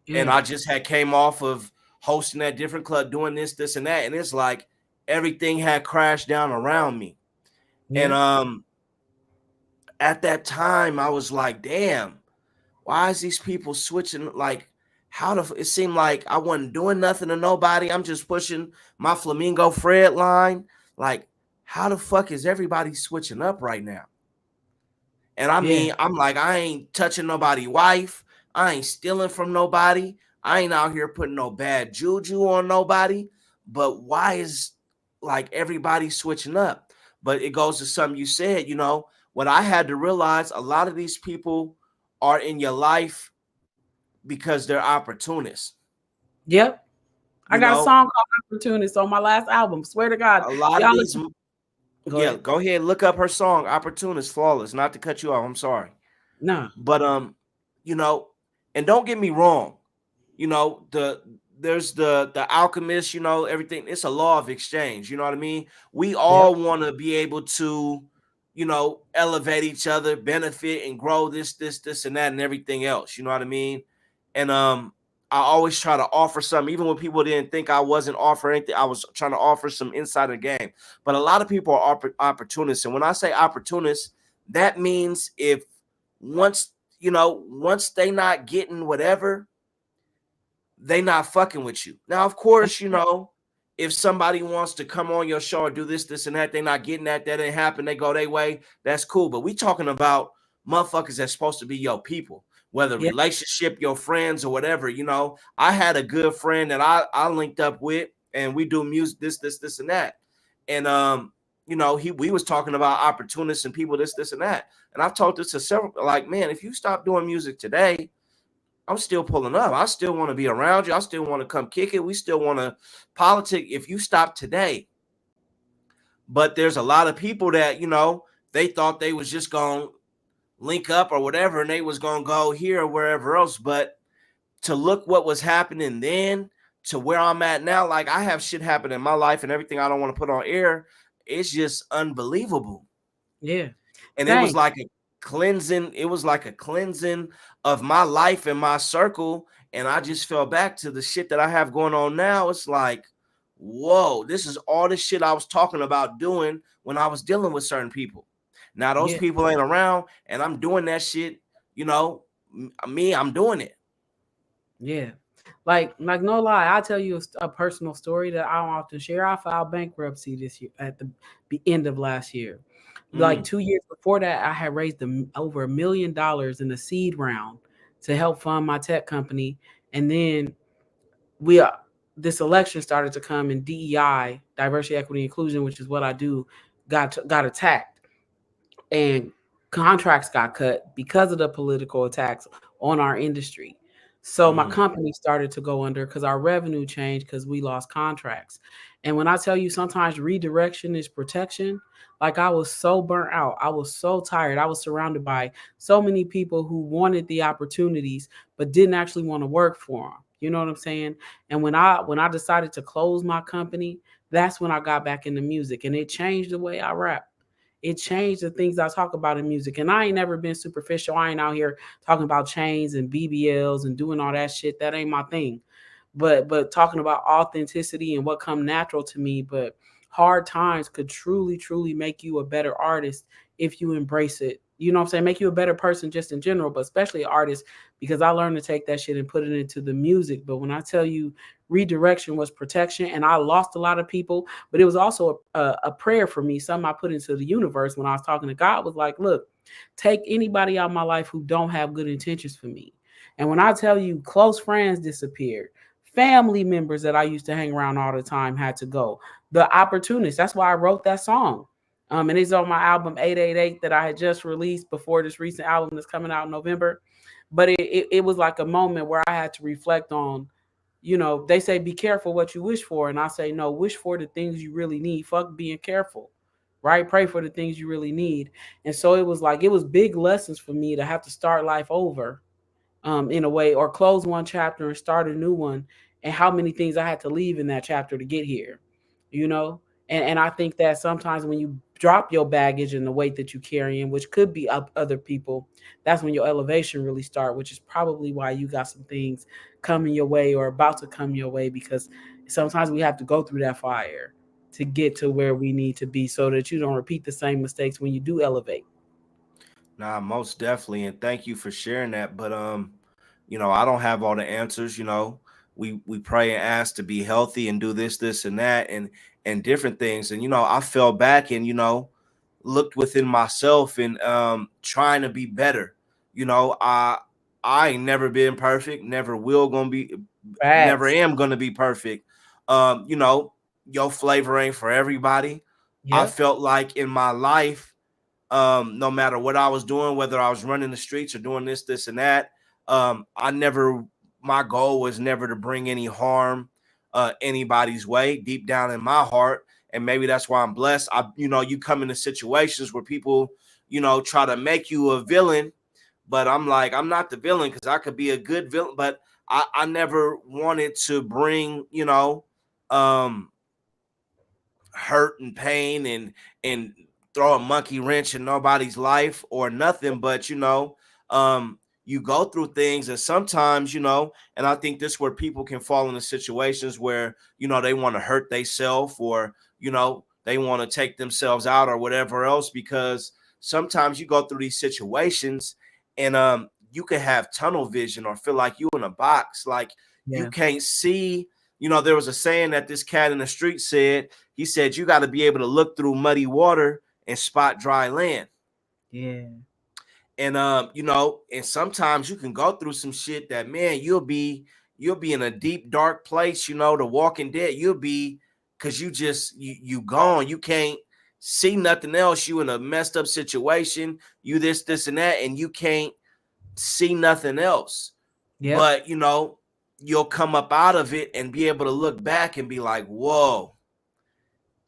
[SPEAKER 2] And
[SPEAKER 3] Yeah.
[SPEAKER 2] I just had came off of hosting that different club, doing this, and that. And it's like everything had crashed down around me. And
[SPEAKER 3] Yeah.
[SPEAKER 2] at that time, I was like, damn, why is these people switching? Like, it seemed like I wasn't doing nothing to nobody. I'm just pushing my Flamingo Fred line. Like, how the fuck is everybody switching up right now? And I
[SPEAKER 3] Yeah.
[SPEAKER 2] mean, I'm like, I ain't touching nobody's wife. I ain't stealing from nobody. I ain't out here putting no bad juju on nobody. But why is like everybody switching up? But it goes to something you said, what I had to realize a lot of these people are in your life because they're opportunists.
[SPEAKER 3] Yep. I
[SPEAKER 2] You
[SPEAKER 3] got a
[SPEAKER 2] know,
[SPEAKER 3] song called Opportunist on my last album. Swear to God.
[SPEAKER 2] a lot of
[SPEAKER 3] Y'all
[SPEAKER 2] these,
[SPEAKER 3] listen. Go
[SPEAKER 2] yeah,
[SPEAKER 3] ahead.
[SPEAKER 2] go ahead, look up her song, Opportunist Flawless. Not to cut you off, I'm sorry.
[SPEAKER 3] Nah.
[SPEAKER 2] But you know, and don't get me wrong, there's the alchemist, everything. It's a law of exchange, you know what I mean? We
[SPEAKER 3] Yep.
[SPEAKER 2] all want to be able to, elevate each other, benefit and grow this and that and everything else, you know what I mean? And I always try to offer something, even when people didn't think I wasn't offering anything. I was trying to offer some inside the game. But a lot of people are opportunists, and when I say opportunists, that means if once once they not getting whatever, they not fucking with you. Now, of course, if somebody wants to come on your show or do this, and that, they not getting that ain't happen, they go their way, that's cool. But we talking about motherfuckers that's supposed to be your people. whether
[SPEAKER 3] Yeah.
[SPEAKER 2] relationship, your friends or whatever. I had a good friend that I linked up with, and we do music, this and that. And we was talking about opportunists and people, this and that. And I've told this to several, like, man, if you stop doing music today, I'm still pulling up. I still want to be around you. I still want to come kick it. We still want to politic if you stop today. But there's a lot of people that, they thought they was just going to link up or whatever, and they was going to go here or wherever else. But to look what was happening then to where I'm at now, like, I have shit happen in my life and everything I don't want to put on air. It's just unbelievable.
[SPEAKER 3] Yeah.
[SPEAKER 2] And it was
[SPEAKER 3] Thanks.
[SPEAKER 2] like a cleansing. It was like a cleansing of my life and my circle. And I just fell back to the shit that I have going on now. It's like, whoa, this is all the shit I was talking about doing when I was dealing with certain people. Now those
[SPEAKER 3] Yeah.
[SPEAKER 2] people ain't around, and I'm doing that shit. I'm doing it.
[SPEAKER 3] Yeah. Like no lie, I'll tell you a personal story that I don't often share. I filed bankruptcy this year at the end of last year. Like
[SPEAKER 2] Mm,
[SPEAKER 3] 2 years before that, I had raised over $1 million in a seed round to help fund my tech company. And then we this election started to come, and DEI, diversity, equity, inclusion, which is what I do, got attacked, and contracts got cut because of the political attacks on our industry. So my
[SPEAKER 2] mm.
[SPEAKER 3] company started to go under because our revenue changed because we lost contracts. And when I tell you sometimes redirection is protection, like I was so burnt out, I was so tired. I was surrounded by so many people who wanted the opportunities but didn't actually want to work for them. You know what I'm saying? And when I decided to close my company, that's when I got back into music, and it changed the way I rap. It changed the things I talk about in music. And I ain't never been superficial. I ain't out here talking about chains and BBLs and doing all that shit. That ain't my thing. But talking about authenticity and what come natural to me. But hard times could truly, truly make you a better artist if you embrace it. You know what I'm saying? Make you a better person just in general, but especially an artist, because I learned to take that shit and put it into the music. But when I tell you redirection was protection, and I lost a lot of people, but it was also a prayer for me, something I put into the universe when I was talking to God, was like, look, take anybody out of my life who don't have good intentions for me. And when I tell you close friends disappeared, family members that I used to hang around all the time had to go. The opportunists, that's why I wrote that song. And it's on my album 888 that I had just released before this recent album that's coming out in November. But it was like a moment where I had to reflect on, they say be careful what you wish for. And I say, no, wish for the things you really need. Fuck being careful, right? Pray for the things you really need. And so it was like, it was big lessons for me to have to start life over, in a way, or close one chapter and start a new one. And how many things I had to leave in that chapter to get here, you know? And I think that sometimes when you drop your baggage and the weight that you carry in, which could be up other people, that's when your elevation really start, which is probably why you got some things coming your way or about to come your way, because sometimes we have to go through that fire to get to where we need to be so that you don't repeat the same mistakes when you do elevate.
[SPEAKER 2] Nah, most definitely, and thank you for sharing that. But I don't have all the answers. We pray and ask to be healthy and do this, and that, and different things. And I fell back and looked within myself and trying to be better. I ain't never been perfect, never will gonna be, never
[SPEAKER 3] Facts.
[SPEAKER 2] am gonna be perfect. Your flavor ain't for everybody. I
[SPEAKER 3] Yep.
[SPEAKER 2] felt like in my life, no matter what I was doing, whether I was running the streets or doing this, and that, my goal was never to bring any harm anybody's way deep down in my heart. And maybe that's why I'm blessed. You come into situations where people, try to make you a villain, but I'm like, I'm not the villain because I could be a good villain, but I never wanted to bring, um, hurt and pain and throw a monkey wrench in nobody's life or nothing. But you go through things, and sometimes, and I think this is where people can fall into situations where they want to hurt themselves, or they want to take themselves out or whatever else, because sometimes you go through these situations and you can have tunnel vision or feel like you in a box, like you
[SPEAKER 3] Yeah.
[SPEAKER 2] can't see. There was a saying that this cat in the street said. He said, you got to be able to look through muddy water and spot dry land.
[SPEAKER 3] Yeah.
[SPEAKER 2] And and sometimes you can go through some shit that, man, you'll be in a deep dark place, the Walking Dead. You'll be, because you gone. You can't see nothing else. You in a messed up situation. You this and that, and you can't see nothing else.
[SPEAKER 3] Yep.
[SPEAKER 2] But you'll come up out of it and be able to look back and be like, whoa,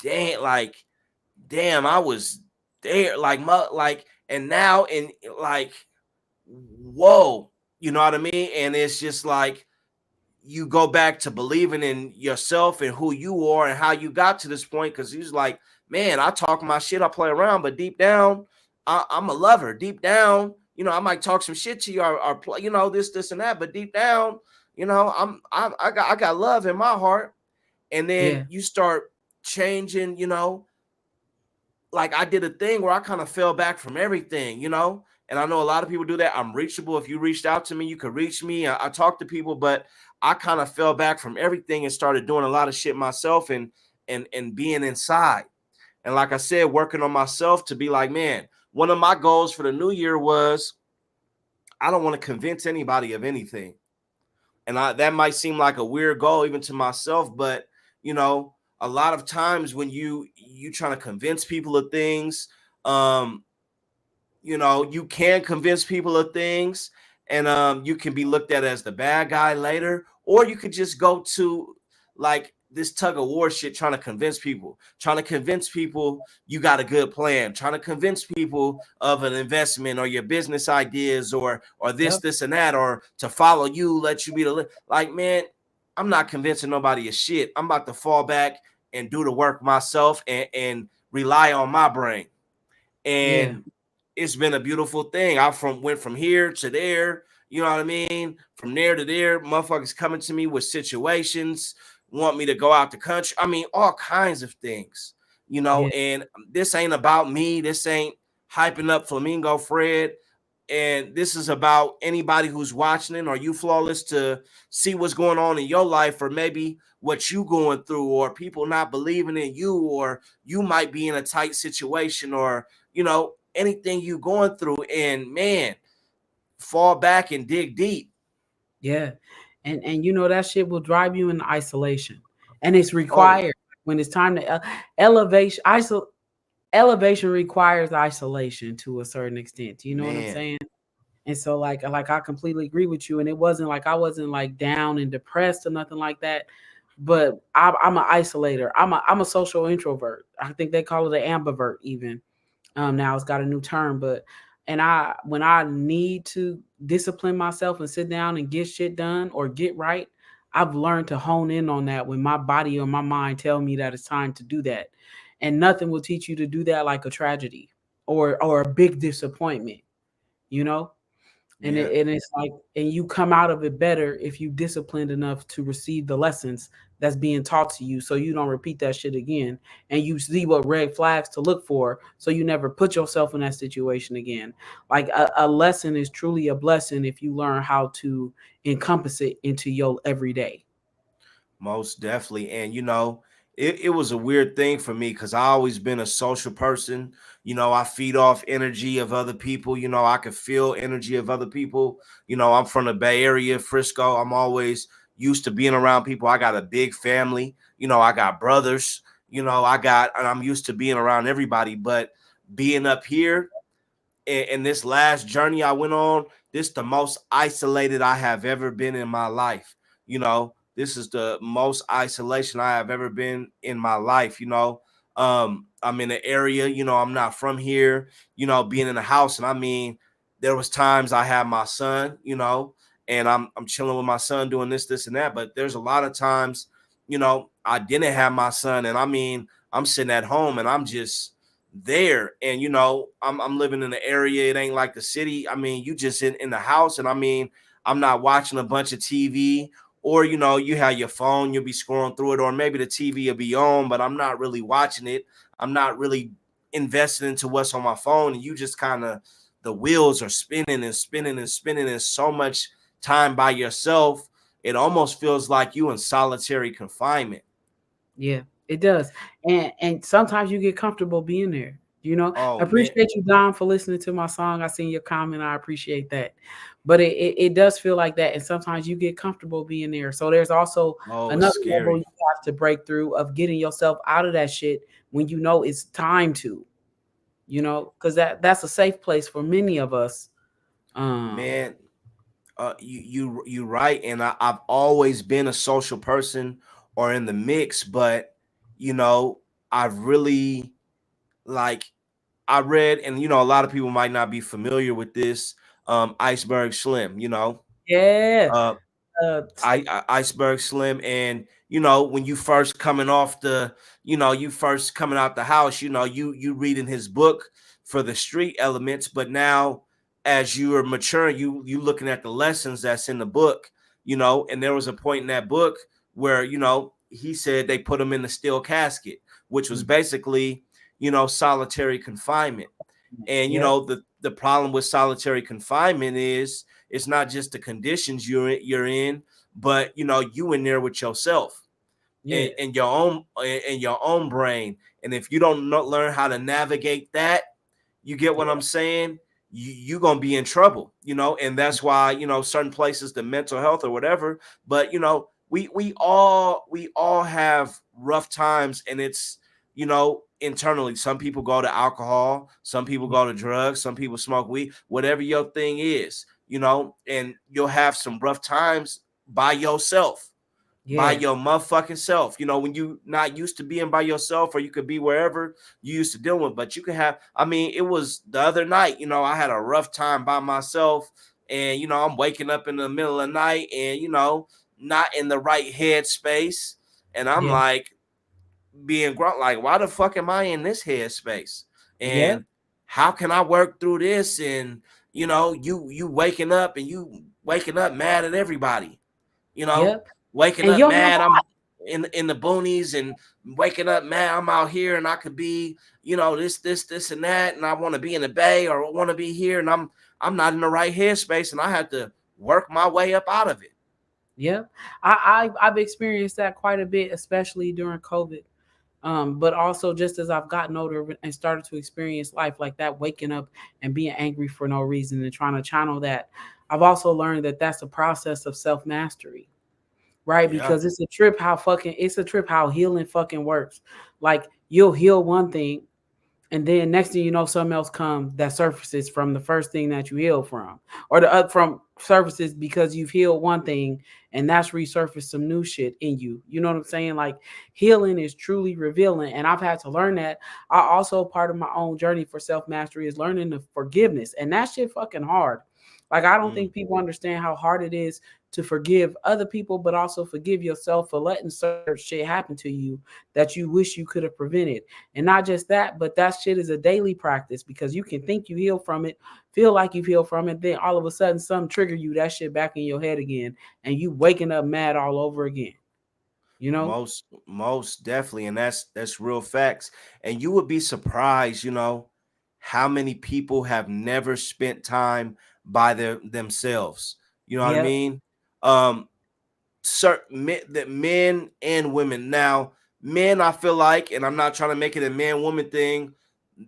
[SPEAKER 2] damn, damn, I was there, and now, and like, whoa, you know what I mean? And it's just like you go back to believing in yourself and who you are and how you got to this point. Because he's like, man, I talk my shit, I play around, but deep down, I'm a lover. Deep down, I might talk some shit to you, or play, this and that, but deep down, I got love in my heart. And then
[SPEAKER 3] Yeah.
[SPEAKER 2] you start changing, like I did a thing where I kind of fell back from everything, and I know a lot of people do that. I'm reachable. If you reached out to me, you could reach me. I talk to people, but I kind of fell back from everything and started doing a lot of shit myself, and being inside. And like I said, working on myself to be like, man, one of my goals for the new year was I don't want to convince anybody of anything. And that might seem like a weird goal even to myself, but you know, a lot of times when you trying to convince people of things, um, you can convince people of things, and you can be looked at as the bad guy later, or you could just go to like this tug of war shit, trying to convince people you got a good plan, trying to convince people of an investment or your business ideas, or
[SPEAKER 3] Yep.
[SPEAKER 2] this and that, or to follow you, let you be like, man, I'm not convincing nobody of shit. I'm about to fall back and do the work myself, and rely on my brain.
[SPEAKER 3] Yeah.
[SPEAKER 2] And it's been a beautiful thing. I went from here to there, you know what I mean? From there to there, motherfuckers coming to me with situations, want me to go out the country. I mean, all kinds of things,
[SPEAKER 3] Yeah.
[SPEAKER 2] and this ain't about me. This ain't hyping up Flamingo Fred. And this is about anybody who's watching it, or you flawless, to see what's going on in your life, or maybe what you going through, or people not believing in you, or you might be in a tight situation, or anything you going through. And man, fall back and dig deep.
[SPEAKER 3] Yeah. And that shit will drive you into isolation. And it's
[SPEAKER 2] Oh
[SPEAKER 3] required when it's time to elevation. Elevation requires isolation to a certain extent. You know what I'm
[SPEAKER 2] man,
[SPEAKER 3] saying? And so like I completely agree with you. And it wasn't like I wasn't like down and depressed or nothing like that. But I'm an isolator. I'm a social introvert. I think they call it an ambivert even. Now it's got a new term, but and I when I need to discipline myself and sit down and get shit done or get right, I've learned to hone in on that when my body or my mind tell me that it's time to do that. And nothing will teach you to do that like a tragedy or a big disappointment, you know?
[SPEAKER 2] yeah.
[SPEAKER 3] And it's like, and you come out of it better if you disciplined enough to receive the lessons that's being taught to you, so you don't repeat that shit again, and you see what red flags to look for, so you never put yourself in that situation again. Like a lesson is truly a blessing if you learn how to encompass it into your everyday.
[SPEAKER 2] Most definitely. And it was a weird thing for me because I always been a social person. I feed off energy of other people. I could feel energy of other people. I'm from the Bay Area, Frisco. I'm always used to being around people. I got a big family. I got brothers. And I'm used to being around everybody. But being up here, in this last journey I went on, this the most isolated I have ever been in my life. This is the most isolation I have ever been in my life. I'm in an area, I'm not from here, being in the house. And I mean, there was times I had my son, and I'm chilling with my son doing this and that. But there's a lot of times, I didn't have my son. And I mean, I'm sitting at home and I'm just there. And I'm living in the area. It ain't like the city. I mean, you just in the house. And I mean, I'm not watching a bunch of TV, or you have your phone, you'll be scrolling through it, or maybe the TV will be on, but I'm not really watching it. I'm not really invested into what's on my phone. And you just kind of, the wheels are spinning and spinning and spinning, and so much time by yourself, it almost feels like you in solitary confinement.
[SPEAKER 3] Yeah, it does. And sometimes you get comfortable being there.
[SPEAKER 2] Oh
[SPEAKER 3] I
[SPEAKER 2] man.
[SPEAKER 3] appreciate you, Don, for listening to my song. I seen your comment. I appreciate that. But it does feel like that. And sometimes you get comfortable being there. So there's also
[SPEAKER 2] Oh, it's
[SPEAKER 3] another level you
[SPEAKER 2] scary.
[SPEAKER 3] have to break through of getting yourself out of that shit when you know it's time to, because that's a safe place for many of us. Um,
[SPEAKER 2] Man, you right, and I've always been a social person or in the mix, but you know, I've really like I read, and a lot of people might not be familiar with this. Iceberg Slim,
[SPEAKER 3] yeah.
[SPEAKER 2] uh,
[SPEAKER 3] Uh,
[SPEAKER 2] Iceberg Slim, and when you first coming off the, you first coming out the house, you reading his book for the street elements, but now as you are maturing, you looking at the lessons that's in the book, and there was a point in that book where he said they put him in the steel casket, which was basically solitary confinement. And
[SPEAKER 3] yep.
[SPEAKER 2] the problem with solitary confinement is it's not just the conditions you're in, but you in there with yourself
[SPEAKER 3] Yeah.
[SPEAKER 2] and your own brain. And if you don't learn how to navigate that, you get what I'm saying? You gonna be in trouble, and that's why certain places, the mental health or whatever. But we all have rough times, and it's internally. Some people go to alcohol, some people go to drugs, some people smoke weed, whatever your thing is, and you'll have some rough times by yourself, by
[SPEAKER 3] Yeah.
[SPEAKER 2] your motherfucking self. When you not used to being by yourself, or you could be wherever you used to deal with. But you could have, I mean, it was the other night, I had a rough time by myself, and I'm waking up in the middle of the night, and not in the right headspace. And I'm
[SPEAKER 3] Yeah.
[SPEAKER 2] like being grunt, like, why the fuck am I in this headspace?
[SPEAKER 3] Yep.
[SPEAKER 2] And how can I work through this? And you waking up, and you waking up mad at everybody, you know,
[SPEAKER 3] Yep.
[SPEAKER 2] waking
[SPEAKER 3] And
[SPEAKER 2] up
[SPEAKER 3] you don't have
[SPEAKER 2] mad. I'm in the boonies, and waking up mad. I'm out here, and I could be, this and that, and I want to be in the Bay, or want to be here, and I'm not in the right headspace, and I have to work my way up out of it.
[SPEAKER 3] Yeah, I've experienced that quite a bit, especially during COVID. But also just as I've gotten older and started to experience life like that, waking up and being angry for no reason and trying to channel that, I've also learned that that's a process of self mastery, right?
[SPEAKER 2] Yeah,
[SPEAKER 3] Because it's a trip how healing fucking works. Like you'll heal one thing, and then next thing you know, something else comes that surfaces from the first thing that you healed from, or the from surfaces because you've healed one thing, and that's resurfaced some new shit in you. You know what I'm saying? Like healing is truly revealing, and I've had to learn that. I also, part of my own journey for self mastery is learning the forgiveness, and that shit fucking hard. Like I don't
[SPEAKER 2] mm,
[SPEAKER 3] think people understand how hard it is to forgive other people, but also forgive yourself for letting certain shit happen to you that you wish you could have prevented. And not just that, but that shit is a daily practice because you can think you heal from it, feel like you heal from it, then all of a sudden some trigger you that shit back in your head again, and you waking up mad all over again. You know?
[SPEAKER 2] most definitely, and that's real facts. And you would be surprised, how many people have never spent time by themselves. You know what I
[SPEAKER 3] Yep.
[SPEAKER 2] mean? Certain men and women. Now, men, I feel like, and I'm not trying to make it a man woman thing.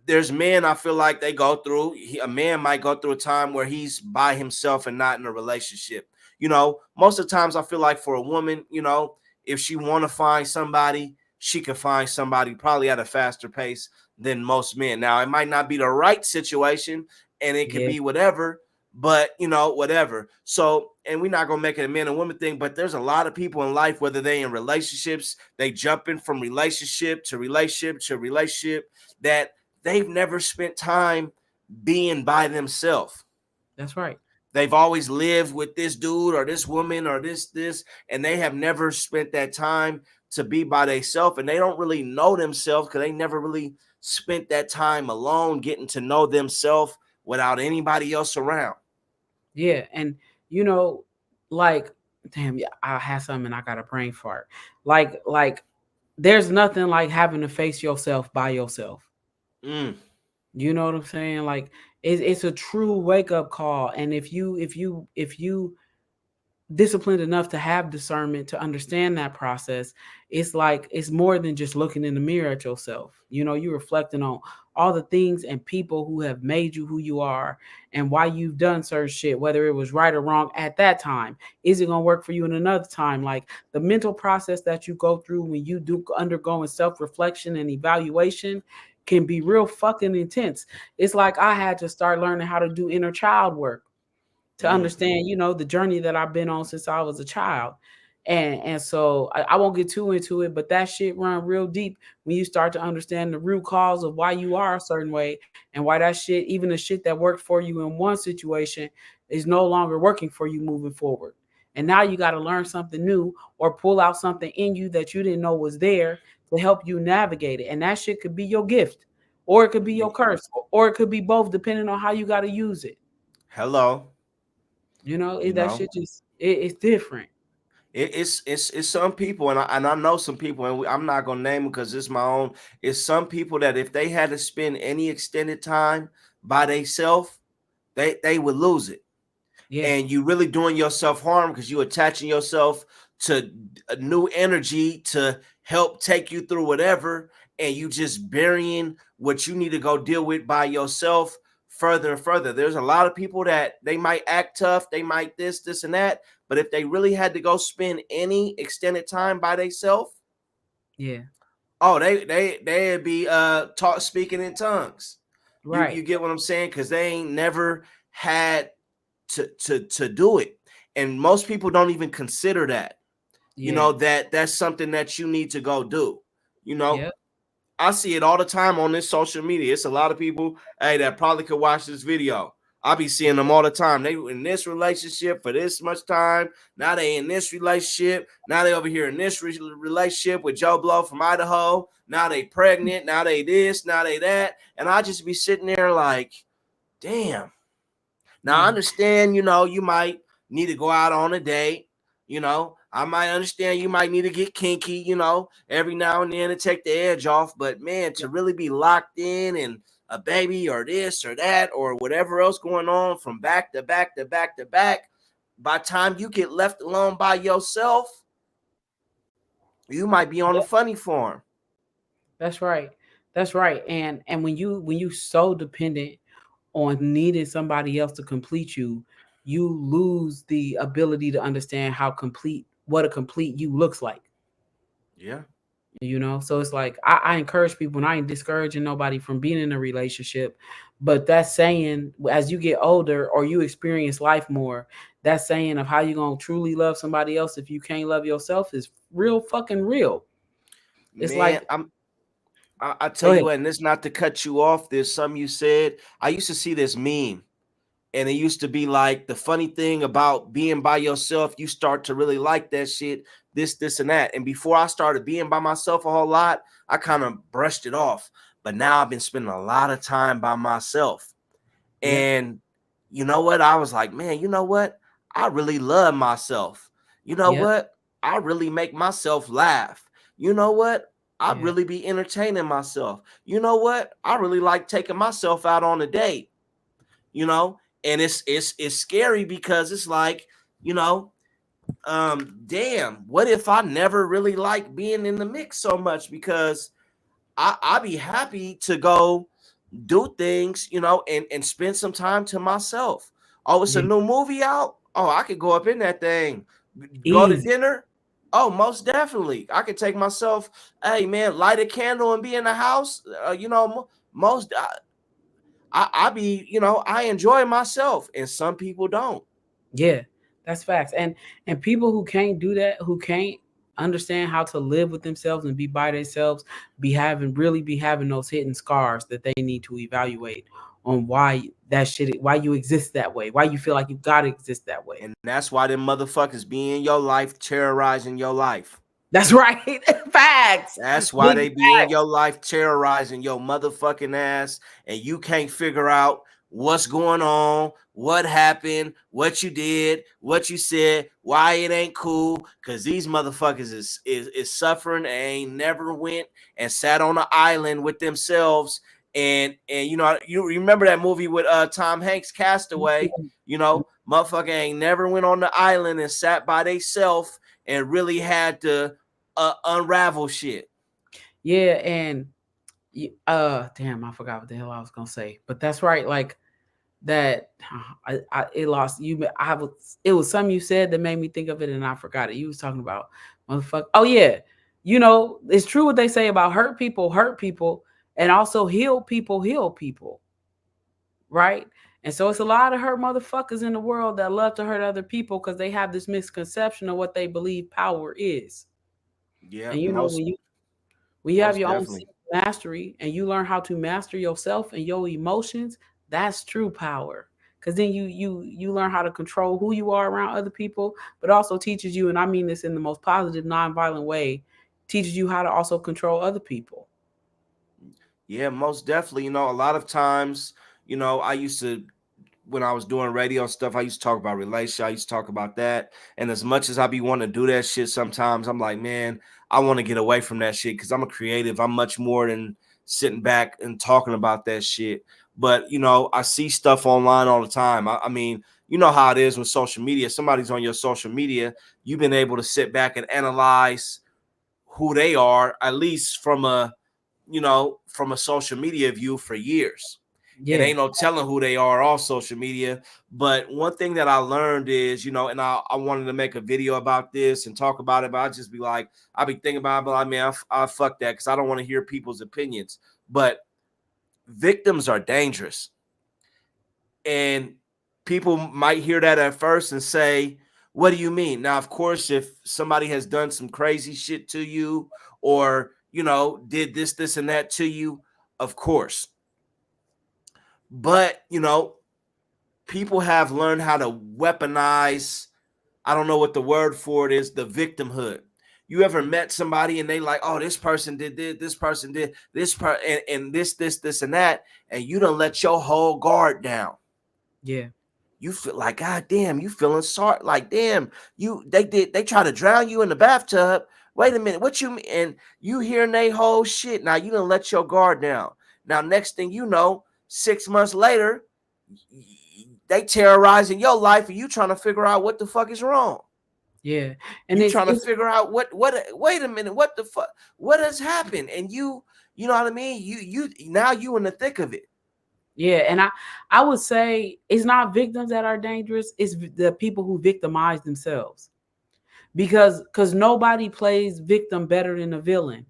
[SPEAKER 2] There's men I feel like they go through. A man might go through a time where he's by himself and not in a relationship. Most of the times I feel like for a woman, if she want to find somebody, she can find somebody probably at a faster pace than most men. Now, it might not be the right situation, and it could
[SPEAKER 3] Yeah.
[SPEAKER 2] be whatever, but whatever. So, and we're not gonna make it a man and woman thing, but there's a lot of people in life, whether they in relationships, they jumping from relationship to relationship to relationship, that they've never spent time being by themselves.
[SPEAKER 3] That's right.
[SPEAKER 2] They've always lived with this dude or this woman or this, and they have never spent that time to be by themselves, and they don't really know themselves because they never really spent that time alone getting to know themselves without anybody else around.
[SPEAKER 3] Yeah. And you know, like, damn, yeah, I had something and I got a brain fart. Like there's nothing like having to face yourself by yourself.
[SPEAKER 2] Mm,
[SPEAKER 3] You know what I'm saying? Like it's a true wake up call. And if you disciplined enough to have discernment to understand that process, it's like it's more than just looking in the mirror at yourself. You know, you're reflecting on all the things and people who have made you who you are and why you've done certain shit, whether it was right or wrong at that time. Is it gonna work for you in another time? Like the mental process that you go through when you do undergoing self-reflection and evaluation can be real fucking intense. It's like I had to start learning how to do inner child work to
[SPEAKER 2] Mm.
[SPEAKER 3] understand, you know, the journey that I've been on since I was a child. And so I won't get too into it, but that shit run real deep when you start to understand the root cause of why you are a certain way and why that shit, even the shit that worked for you in one situation, is no longer working for you moving forward. And now you got to learn something new or pull out something in you that you didn't know was there to help you navigate it. And that shit could be your gift, or it could be your curse, or it could be both, depending on how you got to use it.
[SPEAKER 2] Hello.
[SPEAKER 3] You know,
[SPEAKER 2] You
[SPEAKER 3] that
[SPEAKER 2] know,
[SPEAKER 3] shit just it's different.
[SPEAKER 2] it's some people, and I know some people, and I'm not gonna name them because it's my own. It's some people that if they had to spend any extended time by themselves, they would lose it.
[SPEAKER 3] Yeah,
[SPEAKER 2] And you really doing yourself harm because you attaching yourself to a new energy to help take you through whatever, and you just burying what you need to go deal with by yourself further and further. There's a lot of people that they might act tough, they might this and that, but if they really had to go spend any extended time by themselves,
[SPEAKER 3] yeah,
[SPEAKER 2] oh, they'd be talk speaking in tongues. You
[SPEAKER 3] right.
[SPEAKER 2] get what I'm saying? Because they ain't never had to do it, and most people don't even consider that. You
[SPEAKER 3] Yeah,
[SPEAKER 2] know that that's something that you need to go do. You know,
[SPEAKER 3] yeah,
[SPEAKER 2] I see it all the time on this social media. It's a lot of people, hey, that probably could watch this video. I be seeing them all the time. They were in this relationship for this much time. Now they in this relationship. Now they over here in this relationship with Joe Blow from Idaho. Now they pregnant. Now they this. Now they that. And I just be sitting there like, damn. Now I
[SPEAKER 3] yeah,
[SPEAKER 2] understand, you might need to go out on a date. I might understand you might need to get kinky, every now and then to take the edge off. But man,
[SPEAKER 3] yeah,
[SPEAKER 2] to really be locked in and a baby or this or that or whatever else going on from back to back to back to back, by the time you get left alone by yourself, you might be on the
[SPEAKER 3] yeah.
[SPEAKER 2] funny farm.
[SPEAKER 3] That's right. That's right. And when you so dependent on needing somebody else to complete you, you lose the ability to understand how complete what a complete you looks like.
[SPEAKER 2] Yeah.
[SPEAKER 3] You know, so it's like I encourage people, and I ain't discouraging nobody from being in a relationship, but that's saying as you get older or you experience life more, that saying of how you gonna truly love somebody else if you can't love yourself is real fucking real. It's
[SPEAKER 2] Man,
[SPEAKER 3] like,
[SPEAKER 2] I tell
[SPEAKER 3] go
[SPEAKER 2] you
[SPEAKER 3] ahead.
[SPEAKER 2] what, and this not to cut you off. There's some you said. I used to see this meme, and it used to be like the funny thing about being by yourself, you start to really like that shit, this, and that. And before I started being by myself a whole lot, I kind of brushed it off. But now I've been spending a lot of time by myself.
[SPEAKER 3] Yeah,
[SPEAKER 2] And you know what? I was like, man, you know what? I really love myself. You know
[SPEAKER 3] yeah,
[SPEAKER 2] what? I really make myself laugh. You know what? I
[SPEAKER 3] yeah,
[SPEAKER 2] really be entertaining myself. You know what? I really like taking myself out on a date, and it's scary because it's like, you know, damn, what if I never really like being in the mix so much? Because I be happy to go do things, and spend some time to myself. Oh, it's a
[SPEAKER 3] yeah.
[SPEAKER 2] new movie out. Oh, I could go up in that thing, go to
[SPEAKER 3] Easy.
[SPEAKER 2] dinner. Oh, most definitely. I could take myself, hey man, light a candle and be in the house. Most I be, I enjoy myself, and some people don't.
[SPEAKER 3] Yeah, that's facts. And people who can't do that, who can't understand how to live with themselves and be by themselves, be having those hidden scars that they need to evaluate on why that shit, why you exist that way, why you feel like you gotta exist that way.
[SPEAKER 2] And that's why them motherfuckers be in your life, terrorizing your life.
[SPEAKER 3] That's right. Facts.
[SPEAKER 2] That's why
[SPEAKER 3] Big
[SPEAKER 2] they be in
[SPEAKER 3] facts.
[SPEAKER 2] your life, terrorizing your motherfucking ass, and you can't figure out what's going on, what happened, what you did, what you said, why it ain't cool. Cause these motherfuckers is suffering and ain't never went and sat on an island with themselves. And you remember that movie with Tom Hanks, Castaway. Motherfucker ain't never went on the island and sat by theyself and really had to unravel shit.
[SPEAKER 3] Yeah, and damn, I forgot what the hell I was gonna say, but that's right. Like that, it lost you. It was something you said that made me think of it, and I forgot it. You was talking about motherfucker. Oh yeah, it's true what they say about hurt people, and also heal people, right? And so it's a lot of hurt motherfuckers in the world that love to hurt other people because they have this misconception of what they believe power is.
[SPEAKER 2] Yeah,
[SPEAKER 3] And
[SPEAKER 2] most
[SPEAKER 3] when you have
[SPEAKER 2] most
[SPEAKER 3] your own
[SPEAKER 2] definitely.
[SPEAKER 3] self mastery and you learn how to master yourself and your emotions, that's true power. Because then you learn how to control who you are around other people, but also teaches you, and I mean this in the most positive, non-violent way, teaches you how to also control other people.
[SPEAKER 2] Yeah, most definitely. A lot of times, I used to, when I was doing radio stuff, I used to talk about relationships. I used to talk about that. And as much as I be wanting to do that shit, sometimes I'm like, man, I want to get away from that shit because I'm a creative. I'm much more than sitting back and talking about that shit. But I see stuff online all the time. I mean, you know how it is with social media. Somebody's on your social media. You've been able to sit back and analyze who they are, at least from a social media view for years. It
[SPEAKER 3] Yeah,
[SPEAKER 2] ain't no telling who they are off social media. But one thing that I learned is, and I wanted to make a video about this and talk about it, but I just be like, I be thinking about it, but like, man, I fuck that because I don't want to hear people's opinions. But victims are dangerous. And people might hear that at first and say, what do you mean? Now, of course, if somebody has done some crazy shit to you or, did this, and that to you, of course. But, people have learned how to weaponize, I don't know what the word for it is, the victimhood. You ever met somebody and they like, oh, this person did this person did this and this, and that, and you don't let your whole guard down.
[SPEAKER 3] yeah,
[SPEAKER 2] You feel like, God damn, you feeling sorry. Like, damn, they try to drown you in the bathtub. Wait a minute, what you mean? And you hearing they whole shit. Now you done let your guard down. Now, next thing you know, 6 months later, they terrorizing your life and you trying to figure out what the fuck is wrong.
[SPEAKER 3] yeah. And
[SPEAKER 2] You
[SPEAKER 3] it's
[SPEAKER 2] trying to
[SPEAKER 3] it's
[SPEAKER 2] figure out wait a minute, what the fuck, what has happened? And you know what I mean? You now you in the thick of it.
[SPEAKER 3] Yeah, and I would say it's not victims that are dangerous, it's the people who victimize themselves. Because nobody plays victim better than a villain.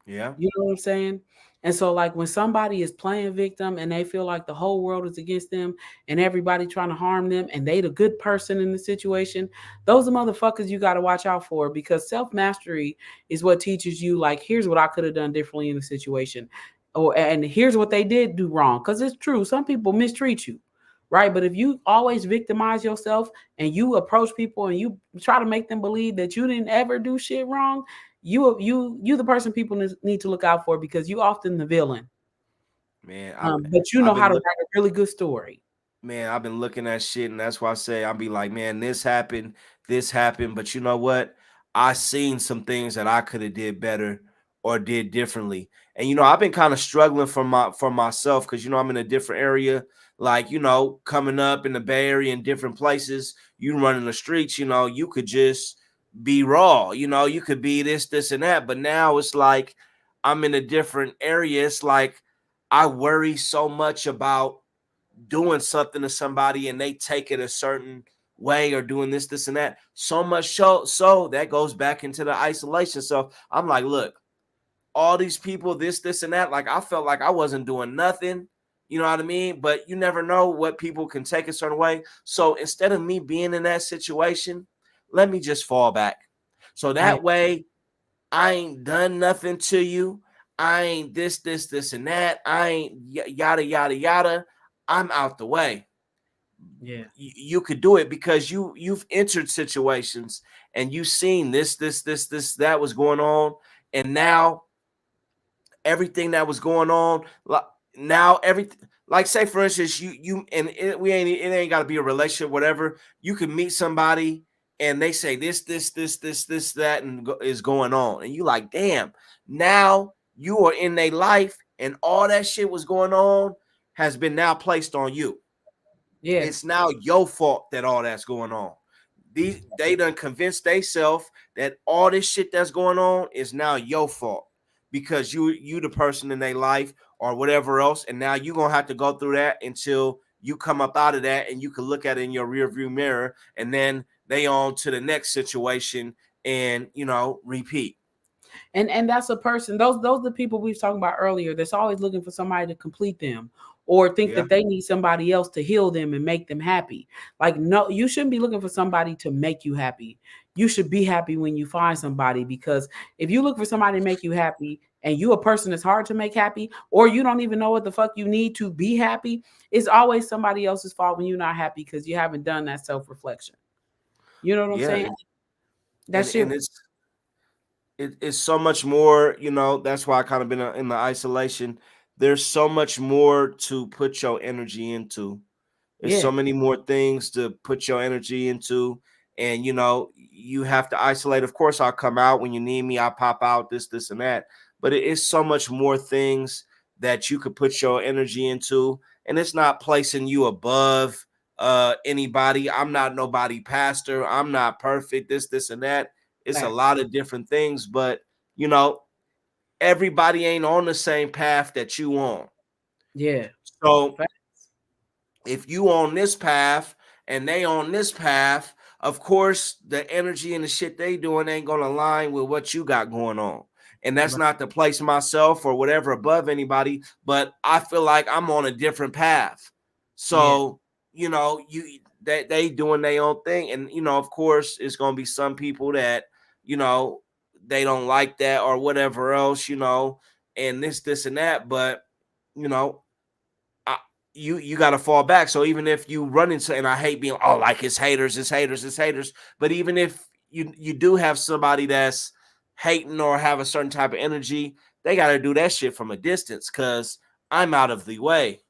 [SPEAKER 2] Yeah.
[SPEAKER 3] You know what I'm saying? And so like when somebody is playing victim and they feel like the whole world is against them and everybody trying to harm them and they the good person in the situation, those are motherfuckers you got to watch out for because self-mastery is what teaches you like here's what I could have done differently in the situation. Or and here's what they did do wrong cuz it's true some people mistreat you. Right? But if you always victimize yourself and you approach people and you try to make them believe that you didn't ever do shit wrong, you the person people need to look out for because you often the villain.
[SPEAKER 2] Man,
[SPEAKER 3] But you
[SPEAKER 2] I've
[SPEAKER 3] know how
[SPEAKER 2] been
[SPEAKER 3] to
[SPEAKER 2] looking.
[SPEAKER 3] write a really good story.
[SPEAKER 2] Man, I've been looking at shit, and that's why I say I'll be like, man, this happened, but you know what? I seen some things that I could have did better or did differently. And I've been kind of struggling for myself because I'm in a different area, like coming up in the Bay Area in different places. You running the streets, you could just be raw, you could be this, and that. But now it's like I'm in a different area. It's like I worry so much about doing something to somebody and they take it a certain way or doing this and that so much so that goes back into the isolation. So I'm like, look, all these people, this and that, like I felt like I wasn't doing nothing, you know what I mean? But you never know what people can take a certain way. So instead of me being in that situation, let me just fall back, so
[SPEAKER 3] Yeah,
[SPEAKER 2] that way I ain't done nothing to you. I ain't this, and that. I ain't yada, yada, yada. I'm out the way.
[SPEAKER 3] yeah,
[SPEAKER 2] You could do it because you've entered situations and you've seen this, that was going on. And now everything that was going on, like now everything, like say for instance, and it ain't got to be a relationship, whatever. You can meet somebody and they say this, that, and is going on, and you like, damn, now you are in their life, and all that shit was going on has been now placed on you.
[SPEAKER 3] Yeah.
[SPEAKER 2] It's now your fault that all that's going on. They done convinced themselves that all this shit that's going on is now your fault because you the person in their life or whatever else, and now you're gonna have to go through that until you come up out of that and you can look at it in your rear view mirror, and then they on to the next situation and repeat.
[SPEAKER 3] And that's a person, those are the people we was talking about earlier that's always looking for somebody to complete them or think
[SPEAKER 2] Yeah,
[SPEAKER 3] that they need somebody else to heal them and make them happy. Like, no, you shouldn't be looking for somebody to make you happy. You should be happy when you find somebody, because if you look for somebody to make you happy and you a person that's hard to make happy, or you don't even know what the fuck you need to be happy, it's always somebody else's fault when you're not happy because you haven't done that self-reflection. You know what I'm
[SPEAKER 2] yeah,
[SPEAKER 3] saying? That shit.
[SPEAKER 2] and it's so much more. That's why I kind of been in the isolation. There's so much more to put your energy into. There's
[SPEAKER 3] Yeah.
[SPEAKER 2] so many more things to put your energy into. And you have to isolate. Of course, I'll come out when you need me. I'll pop out, this, and that. But it is so much more things that you could put your energy into. And it's not placing you above anybody. I'm not nobody pastor. I'm not perfect, this, and that. It's a
[SPEAKER 3] Facts.
[SPEAKER 2] lot of different things, but you know, everybody ain't on the same path that you on.
[SPEAKER 3] Yeah.
[SPEAKER 2] So
[SPEAKER 3] Facts.
[SPEAKER 2] if you on this path and they on this path, of course the energy and the shit they doing ain't gonna align with what you got going on. And that's
[SPEAKER 3] Right.
[SPEAKER 2] not to place myself or whatever above anybody, but I feel like I'm on a different path.
[SPEAKER 3] Yeah.
[SPEAKER 2] So, they doing their own thing. And of course, it's gonna be some people that, you know, they don't like that or whatever else, and this and that. But, you know, I, you got to fall back. So even if you run into, and I hate being like it's haters, it's haters. But even if you do have somebody that's hating or have a certain type of energy, they got to do that shit from a distance because I'm out of the way.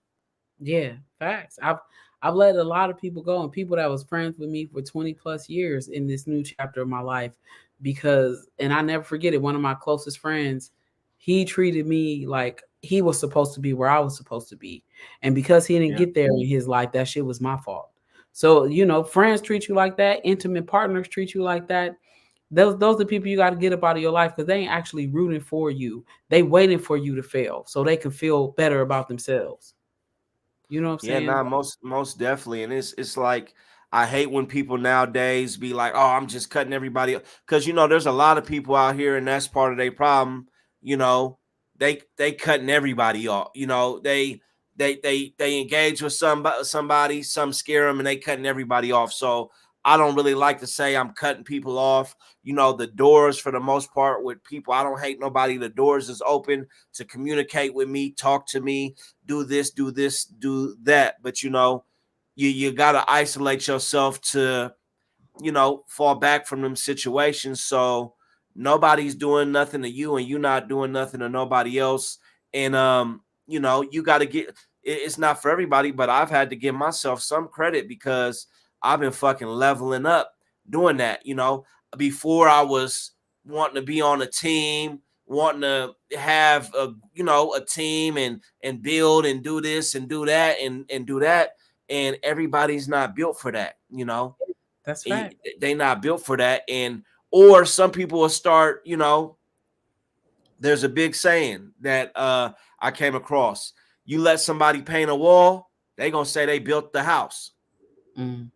[SPEAKER 3] Yeah, facts. I've let a lot of people go, and people that was friends with me for 20 plus years in this new chapter of my life, because, and I never forget it, one of my closest friends, he treated me like he was supposed to be where I was supposed to be. And because he didn't
[SPEAKER 2] Yeah,
[SPEAKER 3] get there in his life, that shit was my fault. So, friends treat you like that, intimate partners treat you like that. Those are the people you got to get up out of your life, because they ain't actually rooting for you. They waiting for you to fail so they can feel better about themselves. You know what I'm
[SPEAKER 2] yeah,
[SPEAKER 3] saying?
[SPEAKER 2] nah, most definitely. And it's like I hate when people nowadays be like, "Oh, I'm just cutting everybody," because there's a lot of people out here, and that's part of their problem. You know, they cutting everybody off. They engage with somebody, some scare them, and they cutting everybody off. So I don't really like to say I'm cutting people off. The doors for the most part with people, I don't hate nobody. The doors is open to communicate with me, talk to me, do this, do that. But you gotta isolate yourself to fall back from them situations. So nobody's doing nothing to you and you not doing nothing to nobody else. And you gotta it's not for everybody, but I've had to give myself some credit because I've been fucking leveling up doing that. Before I was wanting to be on a team, wanting to have a team and build and do this and do that and do that. And everybody's not built for that.
[SPEAKER 3] That's fact.
[SPEAKER 2] They not built for that. And or some people will start, there's a big saying that I came across. You let somebody paint a wall, they gonna say they built the house.
[SPEAKER 3] Mm,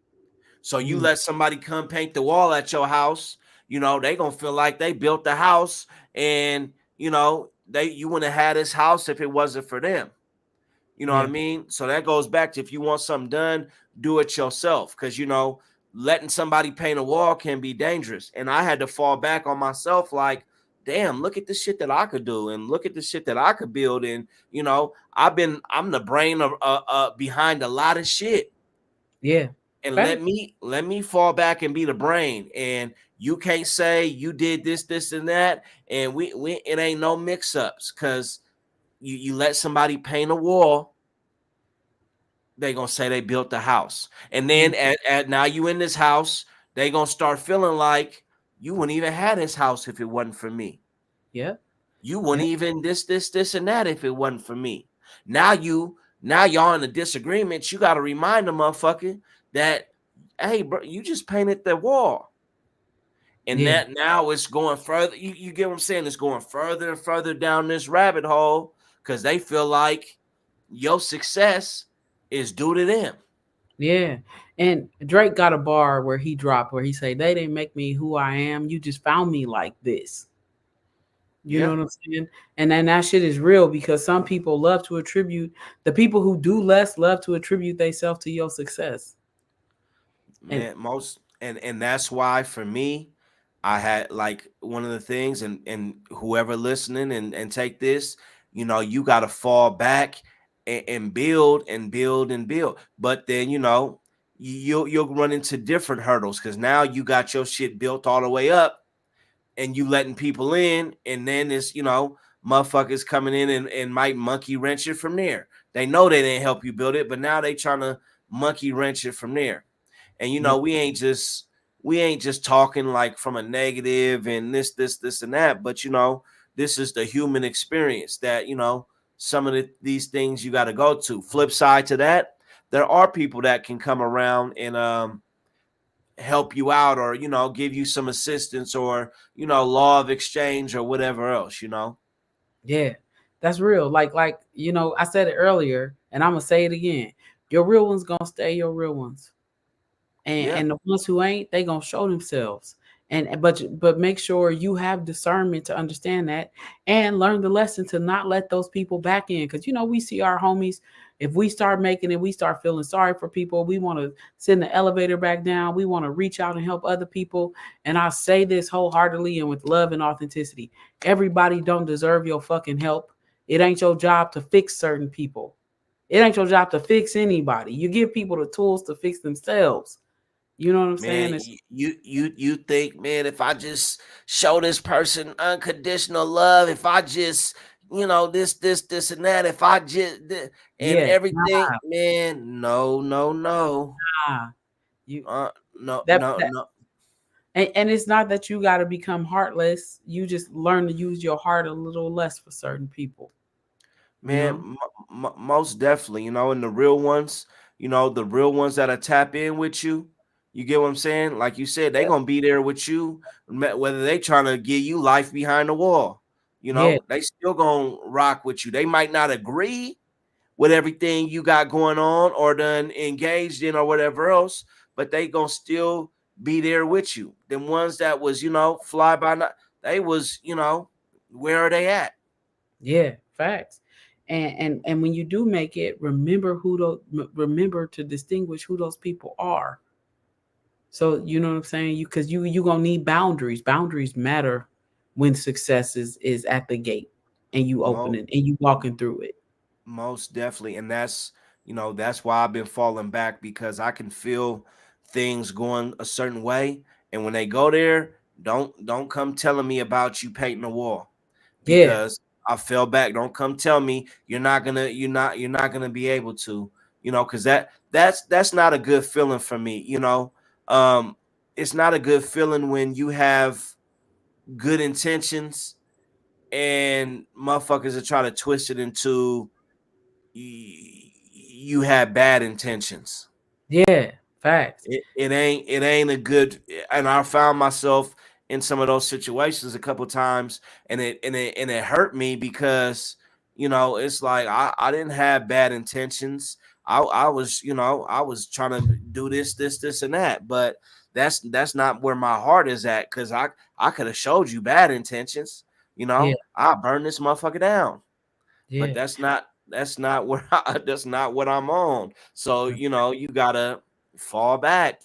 [SPEAKER 2] So you
[SPEAKER 3] mm,
[SPEAKER 2] let somebody come paint the wall at your house, they gonna feel like they built the house, and you wouldn't have had this house if it wasn't for them. You know what I
[SPEAKER 3] yeah,
[SPEAKER 2] mean? So that goes back to, if you want something done, do it yourself. Because letting somebody paint a wall can be dangerous. And I had to fall back on myself, like, damn, look at the shit that I could do, and look at the shit that I could build. And I'm the brain of behind a lot of shit.
[SPEAKER 3] yeah.
[SPEAKER 2] And let
[SPEAKER 3] Fact.
[SPEAKER 2] me fall back and be the brain. And you can't say you did this, and that. And we it ain't no mix ups, because you let somebody paint a wall, they gonna say they built the house. And
[SPEAKER 3] Mm,
[SPEAKER 2] then at now you in this house, they gonna start feeling like you wouldn't even have this house if it wasn't for me.
[SPEAKER 3] yeah,
[SPEAKER 2] You
[SPEAKER 3] yeah,
[SPEAKER 2] wouldn't even this, and that if it wasn't for me. Now you Now y'all in a disagreement. You got to remind the motherfucker that, hey, bro, you just painted the wall. And
[SPEAKER 3] Yeah.
[SPEAKER 2] that now it's going further. You get what I'm saying? It's going further and further down this rabbit hole because they feel like your success is due to them.
[SPEAKER 3] Yeah. And Drake got a bar where he dropped where he say, "They didn't make me who I am. You just found me like this." You know
[SPEAKER 2] Yeah,
[SPEAKER 3] what I'm saying? And then that shit is real because some people love to attribute the people who do less love to attribute themselves to your success. And
[SPEAKER 2] man. Most and that's why for me, I had like one of the things, and whoever listening and take this, you got to fall back and build and build and build. But then you'll run into different hurdles because now you got your shit built all the way up and you letting people in, and then it's motherfuckers coming in and might monkey wrench it from there. They know they didn't help you build it, but now they trying to monkey wrench it from there. And
[SPEAKER 3] yeah,
[SPEAKER 2] we ain't just talking like from a negative and this and that, but this is the human experience that some of these things you got to go to. Flip side to that, there are people that can come around and help you out, or give you some assistance, or law of exchange or whatever else.
[SPEAKER 3] yeah. That's real. I said it earlier and I'm gonna say it again. Your real ones gonna stay your real ones. and
[SPEAKER 2] Yeah,
[SPEAKER 3] and the ones who ain't, they gonna show themselves. But make sure you have discernment to understand that and learn the lesson to not let those people back in, because we see our homies. If we start making it, we start feeling sorry for people, we want to send the elevator back down, we want to reach out and help other people. And I say this wholeheartedly and with love and authenticity: everybody don't deserve your fucking help. It ain't your job to fix certain people. It ain't your job to fix anybody. You give people the tools to fix themselves. You know what I'm
[SPEAKER 2] man.
[SPEAKER 3] saying? It's
[SPEAKER 2] You think, man, if I just show this person unconditional love, if I just this and that, if I just and
[SPEAKER 3] yeah,
[SPEAKER 2] everything, man, no, no, no,
[SPEAKER 3] nah. You
[SPEAKER 2] uh no,
[SPEAKER 3] that
[SPEAKER 2] no,
[SPEAKER 3] that
[SPEAKER 2] no.
[SPEAKER 3] and it's not that you got to become heartless. You just learn to use your heart a little less for certain people. You
[SPEAKER 2] Man,
[SPEAKER 3] know?
[SPEAKER 2] most definitely, and the real ones that are tap in with you, you get what I'm saying? Like you said, they
[SPEAKER 3] Yep.
[SPEAKER 2] gonna be there with you, whether they trying to give you life behind the wall.
[SPEAKER 3] Yeah,
[SPEAKER 2] They still gonna rock with you. They might not agree with everything you got going on or done engaged in or whatever else, but they gonna still be there with you. Them ones that was, fly by night, they was, where are they at?
[SPEAKER 3] yeah, facts. And when you do make it, remember to distinguish who those people are. So you know what I'm saying? Because you gonna need boundaries. Boundaries matter when success is at the gate and you open
[SPEAKER 2] Mo
[SPEAKER 3] it and you walking through it.
[SPEAKER 2] Most definitely. And that's why I've been falling back, because I can feel things going a certain way. And when they go there, don't come telling me about you painting a wall,
[SPEAKER 3] Yeah,
[SPEAKER 2] because I fell back. Don't come tell me you're not gonna be able to, because that's not a good feeling for me. Um, it's not a good feeling when you have good intentions and motherfuckers are trying to twist it into you had bad intentions.
[SPEAKER 3] yeah, facts.
[SPEAKER 2] It ain't a good. And I found myself in some of those situations a couple times, and it hurt me because it's like I didn't have bad intentions. I was trying to do this and that, but that's not where my heart is at, because I could have showed you bad intentions.
[SPEAKER 3] Yeah,
[SPEAKER 2] I burn this motherfucker down, but
[SPEAKER 3] yeah.
[SPEAKER 2] that's not where that's not what I'm on. So you gotta fall back.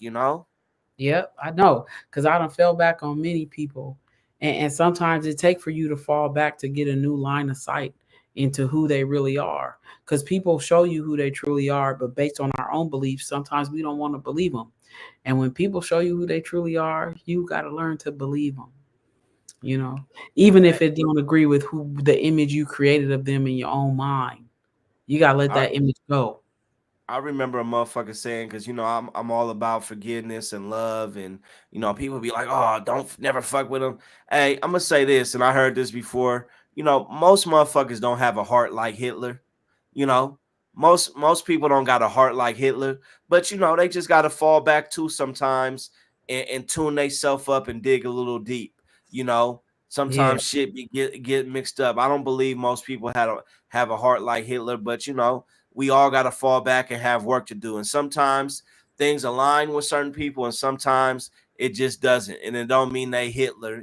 [SPEAKER 3] Yep, I know, because I done fell back on many people, and sometimes it take for you to fall back to get a new line of sight into who they really are. Because people show you who they truly are, but based on our own beliefs, sometimes we don't want to believe them. And when people show you who they truly are, you got to learn to believe them. You know, even
[SPEAKER 2] Eh,
[SPEAKER 3] if it don't agree with who the image you created of them in your own mind, you got to let
[SPEAKER 2] I
[SPEAKER 3] that image go.
[SPEAKER 2] I remember a motherfucker saying, because I'm all about forgiveness and love, and people be like, oh, don't never fuck with them. Hey, I'm gonna say this, and I heard this before. Most motherfuckers don't have a heart like Hitler. You know, most people don't got a heart like Hitler, but they just got to fall back to sometimes and tune themselves up and dig a little deep. You know,
[SPEAKER 3] Yeah,
[SPEAKER 2] sometimes shit get mixed up. I don't believe most people have a heart like Hitler, but we all got to fall back and have work to do. And sometimes things align with certain people, and sometimes it just doesn't. And it don't mean they Hitler,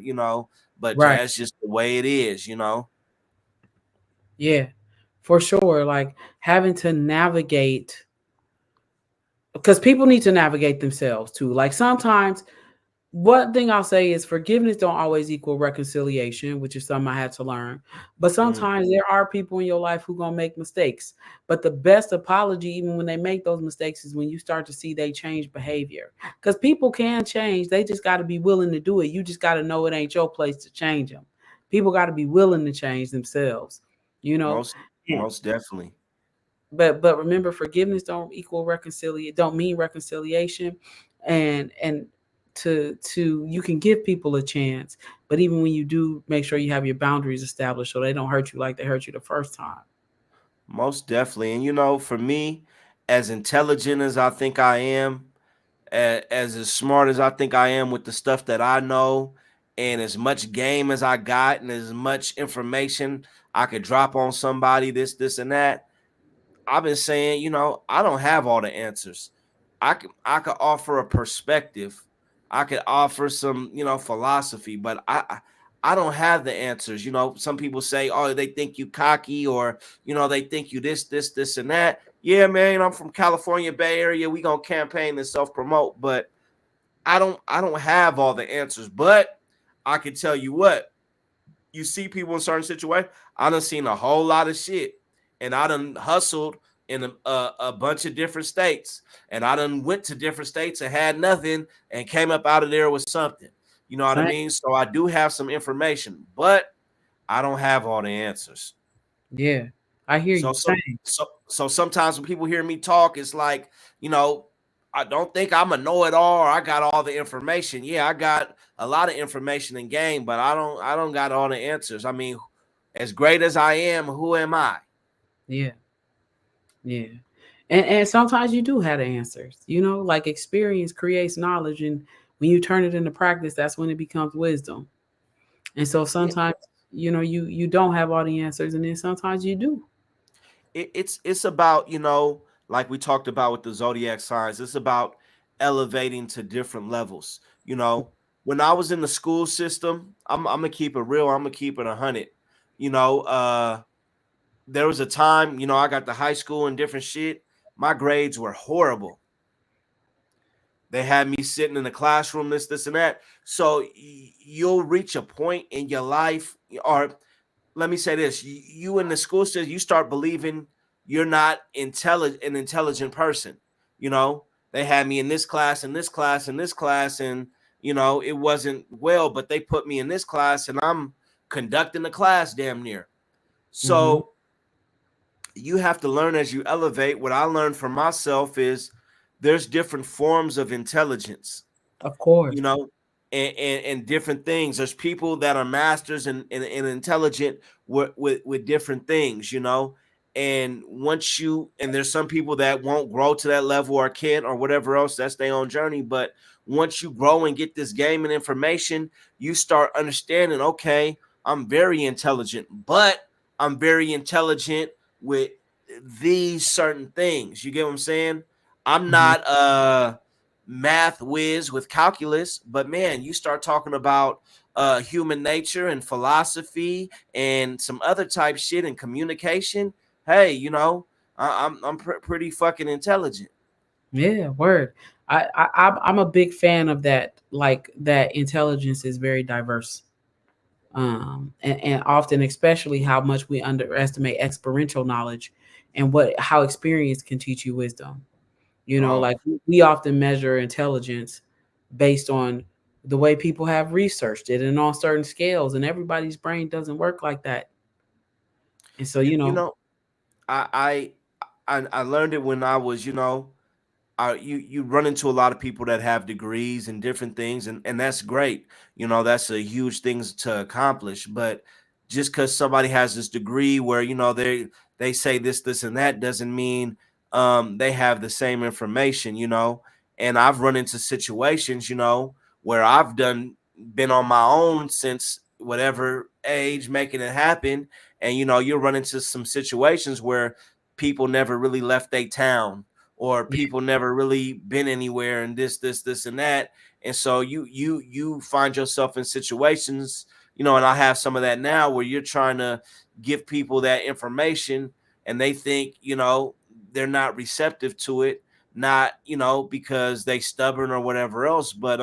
[SPEAKER 2] but
[SPEAKER 3] right.
[SPEAKER 2] that's just the way it is.
[SPEAKER 3] Yeah, for sure. Like having to navigate, because people need to navigate themselves too. Like sometimes, one thing I'll say is forgiveness don't always equal reconciliation, which is something I had to learn. But
[SPEAKER 2] Mm,
[SPEAKER 3] sometimes there are people in your life who gonna make mistakes. But the best apology, even when they make those mistakes, is when you start to see they change behavior. Because people can change, they just got to be willing to do it. You just got to know it ain't your place to change them. People got to be willing to change themselves. You know,
[SPEAKER 2] most most definitely.
[SPEAKER 3] but remember, forgiveness don't equal reconciliation, don't mean reconciliation. And to you can give people a chance, but even when you do, make sure you have your boundaries established so they don't hurt you like they hurt you the first time.
[SPEAKER 2] Most definitely. And for me, as intelligent as I think I am, as smart as I think I am with the stuff that I know, and as much game as I got, and as much information I could drop on somebody, this, and that. I've been saying, I don't have all the answers. I could offer a perspective. I could offer some, philosophy, but I don't have the answers. Some people say, oh, they think you cocky, or they think you this, and that. Yeah, man, I'm from California Bay Area. We gonna campaign and self promote, but I don't have all the answers. But I can tell you what, you see people in certain situations. I done seen a whole lot of shit, and I done hustled in a bunch of different states, and I done went to different states and had nothing, and came up out of there with something. You know what I
[SPEAKER 3] Same.
[SPEAKER 2] mean? So I do have some information, but I don't have all the answers.
[SPEAKER 3] Yeah, I hear
[SPEAKER 2] So
[SPEAKER 3] you.
[SPEAKER 2] some
[SPEAKER 3] Same.
[SPEAKER 2] so sometimes when people hear me talk, it's like, I don't think I'm a know-it-all, or I got all the information. Yeah, I got a lot of information in game, but I don't got all the answers. I mean, as great as I am, who am I?
[SPEAKER 3] Yeah, yeah. And sometimes you do have the answers. Like experience creates knowledge, and when you turn it into practice, that's when it becomes wisdom. And so
[SPEAKER 2] Yeah,
[SPEAKER 3] sometimes, you don't have all the answers, and then sometimes you do.
[SPEAKER 2] it's about, like we talked about with the zodiac signs, it's about elevating to different levels. When I was in the school system, I'm gonna keep it real, I'm gonna keep it 100. You know, there was a time, I got to high school and different shit. My grades were horrible. They had me sitting in the classroom, this, and that. So you'll reach a point in your life, or let me say this: you in the school system, you start believing you're not an intelligent person. You know, they had me in this class, and this class, and this class, and it wasn't well, but they put me in this class, and I'm conducting the class damn near.
[SPEAKER 3] Hmm.
[SPEAKER 2] So you have to learn as you elevate. What I learned from myself is there's different forms of intelligence,
[SPEAKER 3] Of course.
[SPEAKER 2] you know, and different things. There's people that are masters and intelligent with different things. And there's some people that won't grow to that level or can't or whatever else, that's their own journey. But once you grow and get this game and information, you start understanding, okay, I'm very intelligent, but I'm very intelligent with these certain things. You get what I'm saying? I'm
[SPEAKER 3] Mhm.
[SPEAKER 2] not math whiz with calculus, but man, you start talking about human nature and philosophy and some other type shit and communication. Hey, I'm pretty fucking intelligent.
[SPEAKER 3] Yeah, word. I'm a big fan of that. Like that intelligence is very diverse. And often, especially how much we underestimate experiential knowledge and how experience can teach you wisdom.
[SPEAKER 2] Oh,
[SPEAKER 3] Like we often measure intelligence based on the way people have researched it and on certain scales, and everybody's brain doesn't work like that. And so,
[SPEAKER 2] you you know, I I learned it when I was, you run into a lot of people that have degrees and different things, and that's great. That's a huge thing to accomplish. But just because somebody has this degree where they say this and that doesn't mean they have the same information, and I've run into situations, where I've been on my own since whatever age making it happen, and you'll run into some situations where people never really left their town, or
[SPEAKER 3] Yeah.
[SPEAKER 2] people never really been anywhere, and this and that. And so you find yourself in situations, and I have some of that now, where you're trying to give people that information, and they think, they're not receptive to it, not, because they stubborn or whatever else, but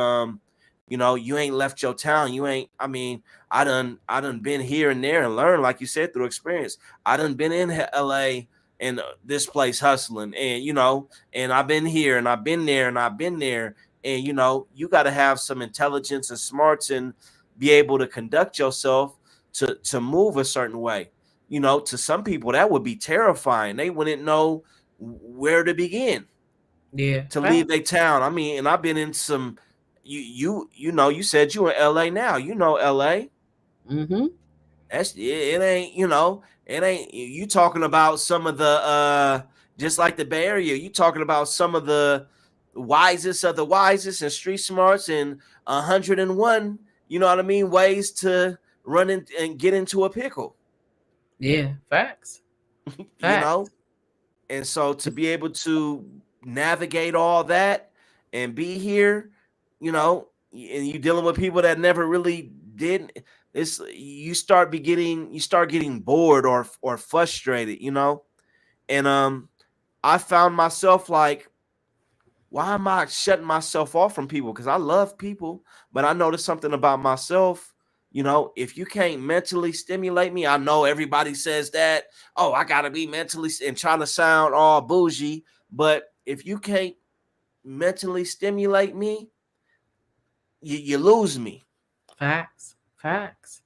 [SPEAKER 2] you ain't left your town. You ain't, I mean, I done been here and there and learned, like you said, through experience. I done been in LA and this place hustling, and and I've been here and I've been there and I've been there. And you got to have some intelligence and smarts, and be able to conduct yourself to move a certain way. To some people that would be terrifying. They wouldn't know where to begin
[SPEAKER 3] Yeah.
[SPEAKER 2] to leave
[SPEAKER 3] Fact.
[SPEAKER 2] their town. I mean, and I've been in some. You said you in LA now. LA.
[SPEAKER 3] Mm-hmm.
[SPEAKER 2] That's it. It ain't, it ain't you talking about some of the just like the Bay Area. You talking about some of the wisest of the wisest and street smarts, and 101, you know what I mean, ways to run in and get into a pickle.
[SPEAKER 3] Yeah. Facts.
[SPEAKER 2] you
[SPEAKER 3] Facts.
[SPEAKER 2] know and so to be able to navigate all that and be here, and you dealing with people that never really did it's you start getting bored or frustrated, and I found myself like, why am I shutting myself off from people? Because I love people, but I noticed something about myself. If you can't mentally stimulate me, I know everybody says that. Oh, I gotta be mentally and trying to sound all bougie, but if you can't mentally stimulate me, you lose me.
[SPEAKER 3] Facts. Facts.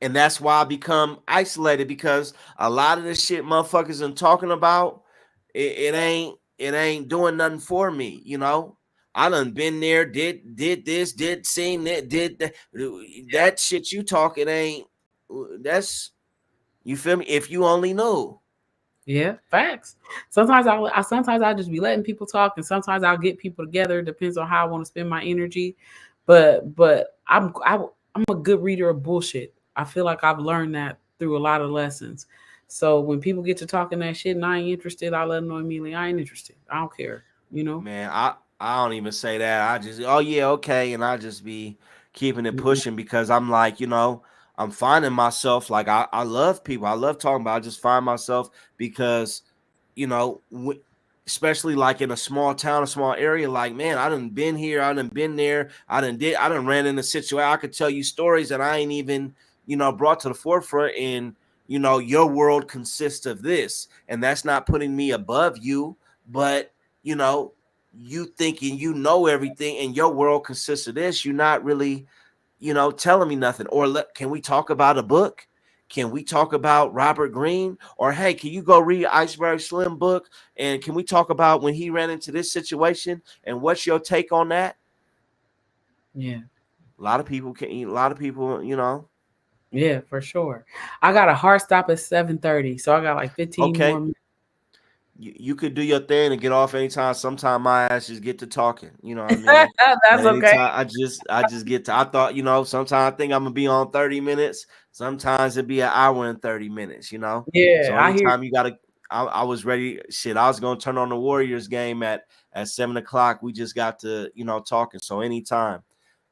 [SPEAKER 2] And that's why I become isolated, because a lot of the shit motherfuckers are talking about, it ain't doing nothing for me. I done been there, did this, did seen that, did that. That shit you talk, it ain't. That's, you feel me? If you only knew.
[SPEAKER 3] Yeah, facts. Sometimes I just be letting people talk, and sometimes I'll get people together. Depends on how I want to spend my energy, but I'm a good reader of bullshit. I feel like I've learned that through a lot of lessons. So when people get to talking that shit and I ain't interested, I let them know immediately I ain't interested. I don't care. You know.
[SPEAKER 2] Man, I don't even say that. I just, oh yeah, okay, and I just be keeping it
[SPEAKER 3] Mhm.
[SPEAKER 2] pushing, because I'm like, I'm finding myself like, I love people. I love talking about. I just find myself, because you know, w- especially like in a small town, a small area, like, man, I done been here, I done been there, I done ran into situation. I could tell you stories that I ain't even, brought to the forefront. And your world consists of this, and that's not putting me above you, but you know, you thinking everything, and your world consists of this. You're not really, telling me nothing. Or can we talk about a book? Can we talk about Robert Greene? Or hey, can you go read Iceberg Slim book? And can we talk about when he ran into this situation? And what's your take on that?
[SPEAKER 3] Yeah,
[SPEAKER 2] A lot of people can. A lot of people.
[SPEAKER 3] yeah, for sure. I got a hard stop at 7:30, so I got like 15 more
[SPEAKER 2] Okay,
[SPEAKER 3] minutes.
[SPEAKER 2] you could do your thing and get off anytime. Sometimes my ass just get to talking. You know what I mean? But
[SPEAKER 3] That's okay.
[SPEAKER 2] anytime I just get to. I thought, sometimes I think I'm gonna be on 30 minutes. Sometimes it'd be an hour and 30 minutes.
[SPEAKER 3] Yeah,
[SPEAKER 2] So
[SPEAKER 3] I hear.
[SPEAKER 2] anytime you gotta. I was ready. Shit, I was gonna turn on the Warriors game at 7 o'clock. We just got to talking. So anytime,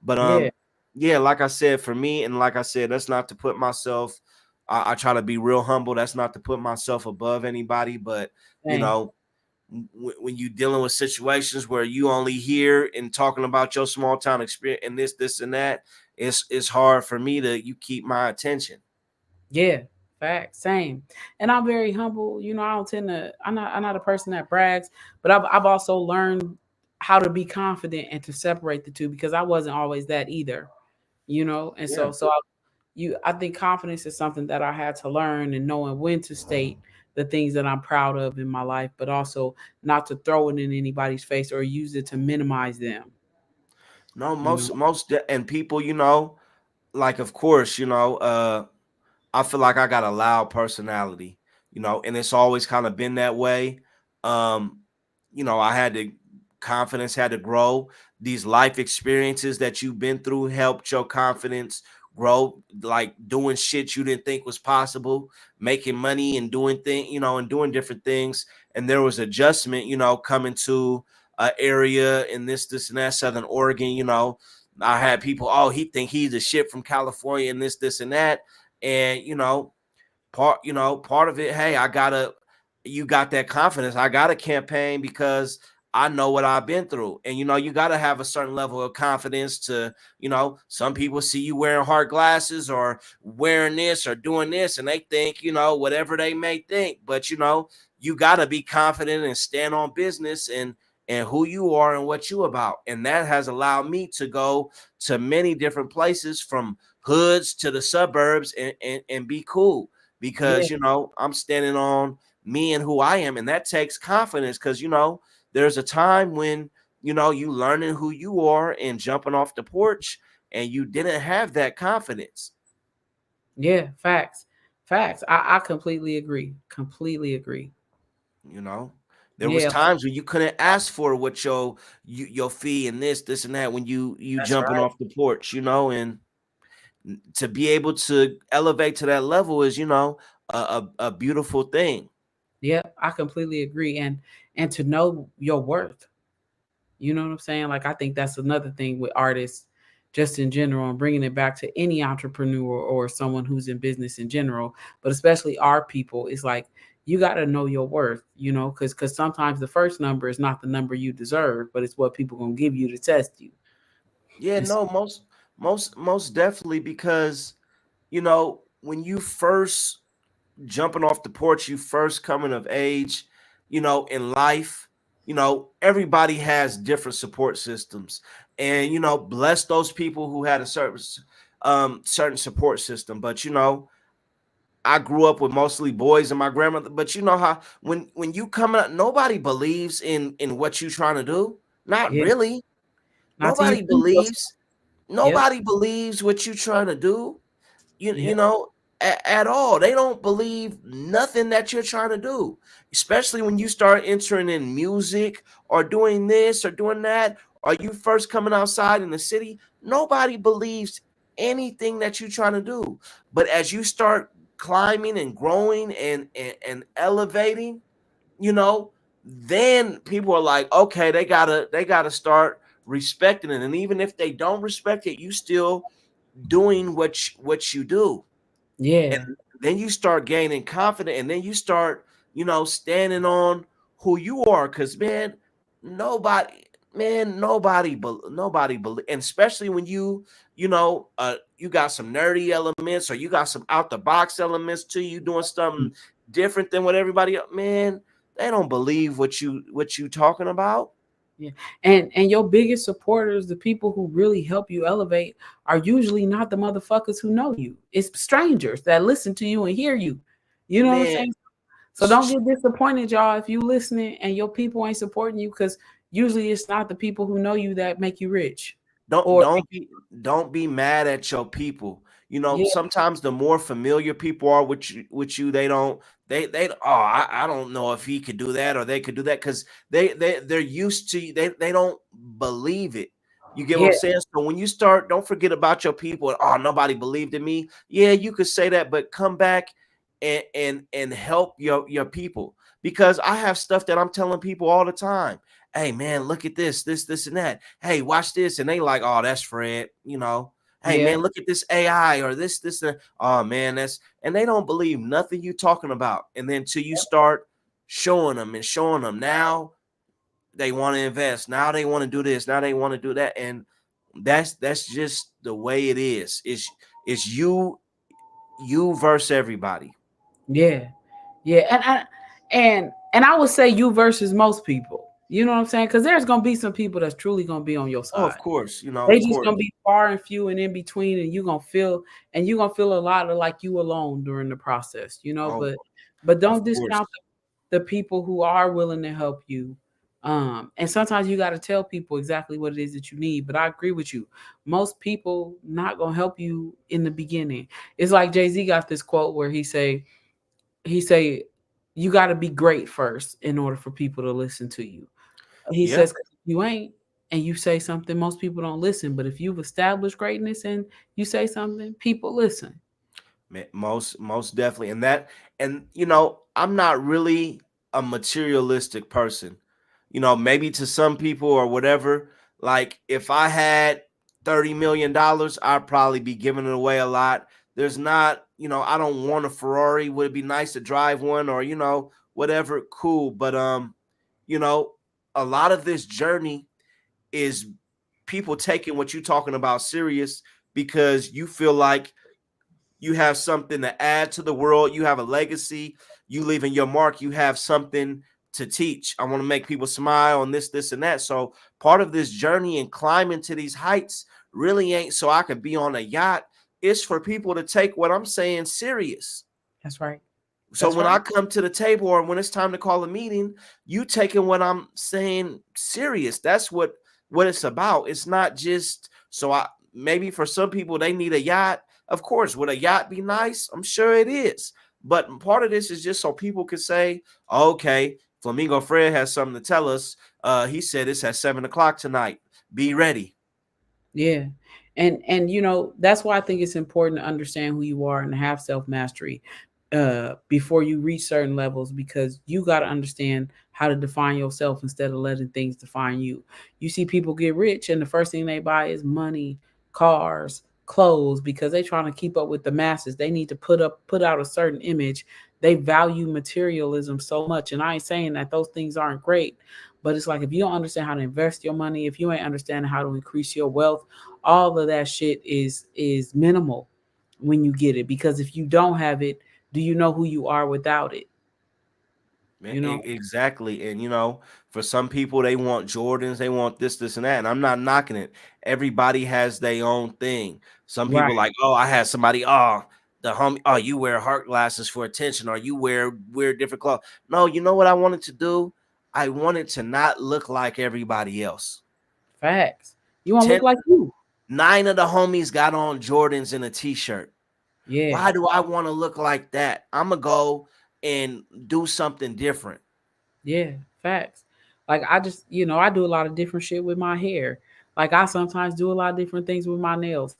[SPEAKER 2] but
[SPEAKER 3] Yeah,
[SPEAKER 2] yeah, like I said, for me, and like I said, that's not to put myself. I try to be real humble. That's not to put myself above anybody, but you
[SPEAKER 3] same.
[SPEAKER 2] know when you dealing with situations where you only hear and talking about your small town experience and this and that, it's hard for me to you keep my attention.
[SPEAKER 3] Yeah, fact, same. And I'm very humble. You know, I don't tend to. I'm not a person that brags, but I've also learned how to be confident and to separate the two because I wasn't always that either. You know, and
[SPEAKER 2] Yeah.
[SPEAKER 3] I think confidence is something that I had to learn and knowing when to state the things that I'm proud of in my life, but also not to throw it in anybody's face or use it to minimize them.
[SPEAKER 2] No,
[SPEAKER 3] You know.
[SPEAKER 2] and people, like, of course, I feel like I got a loud personality, and it's always kind of been that way. Um, I had to confidence had to grow. These life experiences that you've been through helped your confidence grow, like doing shit you didn't think was possible, making money and doing and doing different things. And there was adjustment, coming to an area in this and that, Southern Oregon, I had people, oh, he think he's a shit from California and this and that. And part of it, hey, you got that confidence. I got a campaign because I know what I've been through. And you got to have a certain level of confidence to, some people see you wearing hard glasses or wearing this or doing this, and they think, whatever they may think. But you got to be confident and stand on business and who you are and what you about. And that has allowed me to go to many different places, from hoods to the suburbs, and be cool, because
[SPEAKER 3] Yeah,
[SPEAKER 2] I'm standing on me and who I am, and that takes confidence, because there's a time when you learning who you are and jumping off the porch, and you didn't have that confidence.
[SPEAKER 3] yeah, facts, facts. I completely agree. Completely agree.
[SPEAKER 2] you know there was
[SPEAKER 3] Yeah,
[SPEAKER 2] times when you couldn't ask for what your fee and this and that, when you
[SPEAKER 3] that's
[SPEAKER 2] jumping
[SPEAKER 3] right.
[SPEAKER 2] off the porch, and to be able to elevate to that level is a beautiful thing.
[SPEAKER 3] Yep, I completely agree. And to know your worth. You know what I'm saying? Like I think that's another thing with artists, just in general, and bringing it back to any entrepreneur or someone who's in business in general, but especially our people, is like you got to know your worth. Because sometimes the first number is not the number you deserve, but it's what people gonna give you to test you.
[SPEAKER 2] Yeah,
[SPEAKER 3] And so,
[SPEAKER 2] no, most definitely, because when you first jumping off the porch, you first coming of age, in life, everybody has different support systems. And bless those people who had a certain support system. But I grew up with mostly boys and my grandmother. But you know how when you come out, nobody believes in what you trying to do. Not
[SPEAKER 3] yeah,
[SPEAKER 2] really.
[SPEAKER 3] not till you
[SPEAKER 2] Nobody
[SPEAKER 3] prove yourself.
[SPEAKER 2] believes.
[SPEAKER 3] Yep.
[SPEAKER 2] Nobody believes what you trying to do. you
[SPEAKER 3] Yep.
[SPEAKER 2] you know at all. They don't believe nothing that you're trying to do, especially when you start entering in music or doing this or doing that, or you first coming outside in the city. Nobody believes anything that you're trying to do. But as you start climbing and growing and elevating, you know then people are like, okay, they gotta start respecting it. And even if they don't respect it, you still doing what you do. And
[SPEAKER 3] Yeah.
[SPEAKER 2] then you start gaining confidence, and then you start standing on who you are, because nobody nobody believe. And especially when you got some nerdy elements, or you got some out the box elements to you, doing something different than what everybody else, they don't believe what you talking about.
[SPEAKER 3] Yeah. And your biggest supporters, the people who really help you elevate, are usually not the motherfuckers who know you. It's strangers that listen to you and hear you. You know what I'm
[SPEAKER 2] Man,
[SPEAKER 3] saying? So don't get disappointed, y'all, if you listening and your people ain't supporting you, because usually it's not the people who know you that make you rich.
[SPEAKER 2] don't
[SPEAKER 3] Or
[SPEAKER 2] don't be don't be mad at your people.
[SPEAKER 3] yeah,
[SPEAKER 2] Sometimes the more familiar people are with you, they I don't know if he could do that or they could do that, because they're used to, they don't believe it. You get what
[SPEAKER 3] yeah,
[SPEAKER 2] I'm saying? So when you start, don't forget about your people. And, oh, nobody believed in me. Yeah, you could say that, but come back and help your people, because I have stuff that I'm telling people all the time. Hey man, look at this and that. Hey, watch this, and they like, oh, that's Fred. Hey
[SPEAKER 3] yeah,
[SPEAKER 2] man, look at this AI or this. Oh man, and they don't believe nothing you talking about. And then till you start showing them, now they want to invest. Now they want to do this. Now they want to do that, and that's just the way it is. It's you versus everybody.
[SPEAKER 3] yeah, yeah. And I would say you versus most people. You know what I'm saying? Because there's gonna be some people that's truly gonna be on your
[SPEAKER 2] Oh,
[SPEAKER 3] side.
[SPEAKER 2] of course,
[SPEAKER 3] They
[SPEAKER 2] of
[SPEAKER 3] just
[SPEAKER 2] course,
[SPEAKER 3] gonna be far and few and in between, and you're gonna feel a lot of like you alone during the process.
[SPEAKER 2] oh,
[SPEAKER 3] But don't
[SPEAKER 2] of
[SPEAKER 3] discount
[SPEAKER 2] course.
[SPEAKER 3] the people who are willing to help you, And sometimes you got to tell people exactly what it is that you need. But I agree with you. Most people not gonna help you in the beginning. It's like Jay-Z got this quote where he say you got to be great first in order for people to listen to you. He
[SPEAKER 2] Yeah.
[SPEAKER 3] says, 'cause if you ain't and you say something, most people don't listen. But if you've established greatness and you say something, people listen.
[SPEAKER 2] Most definitely. And that, and you know, I'm not really a materialistic person. You know, maybe to some people or whatever, like if I had $30 million, I'd probably be giving it away a lot. There's not, you know, I don't want a Ferrari. Would it be nice to drive one, or you know, whatever, cool. But you know, a lot of this journey is people taking what you're talking about serious, because you feel like you have something to add to the world, you have a legacy, you leaving your mark, you have something to teach. I want to make people smile on this and that. So part of this journey and climbing to these heights really ain't so I could be on a yacht. It's for people to take what I'm saying serious.
[SPEAKER 3] That's right.
[SPEAKER 2] So
[SPEAKER 3] That's
[SPEAKER 2] when
[SPEAKER 3] right.
[SPEAKER 2] I come to the table, or when it's time to call a meeting, you taking what I'm saying serious. That's what it's about. It's not just so I, maybe for some people they need a yacht. Of course, would a yacht be nice? I'm sure it is. But part of this is just so people can say, okay, Flamingo Fred has something to tell us. He said it's at 7 o'clock tonight. Be ready.
[SPEAKER 3] Yeah. And you know, that's why I think it's important to understand who you are and to have self-mastery before you reach certain levels, because you got to understand how to define yourself instead of letting things define you. You see people get rich and the first thing they buy is money, cars, clothes, because they trying to keep up with the masses. They need to put out a certain image. They value materialism so much, and I ain't saying that those things aren't great, but it's like if you don't understand how to invest your money, if you ain't understanding how to increase your wealth, all of that shit is minimal when you get it. Because if you don't have it, do you know who you are without it? You know?
[SPEAKER 2] Exactly. And you know, for some people they want Jordans, they want this and that. And I'm not knocking it. Everybody has their own thing. Some people
[SPEAKER 3] Right.
[SPEAKER 2] like, oh, I had somebody, oh, the homie, oh, you wear heart glasses for attention, or you wear different clothes. No, you know what I wanted to do? I wanted to not look like everybody else.
[SPEAKER 3] Facts. You want to
[SPEAKER 2] Ten,
[SPEAKER 3] look like you.
[SPEAKER 2] nine of the homies got on Jordans and a t-shirt.
[SPEAKER 3] Yeah.
[SPEAKER 2] Why do I want to look like that? I'm gonna go and do something different.
[SPEAKER 3] Yeah. Facts. Like I just, I do a lot of different shit with my hair. Like I sometimes do a lot of different things with my nails.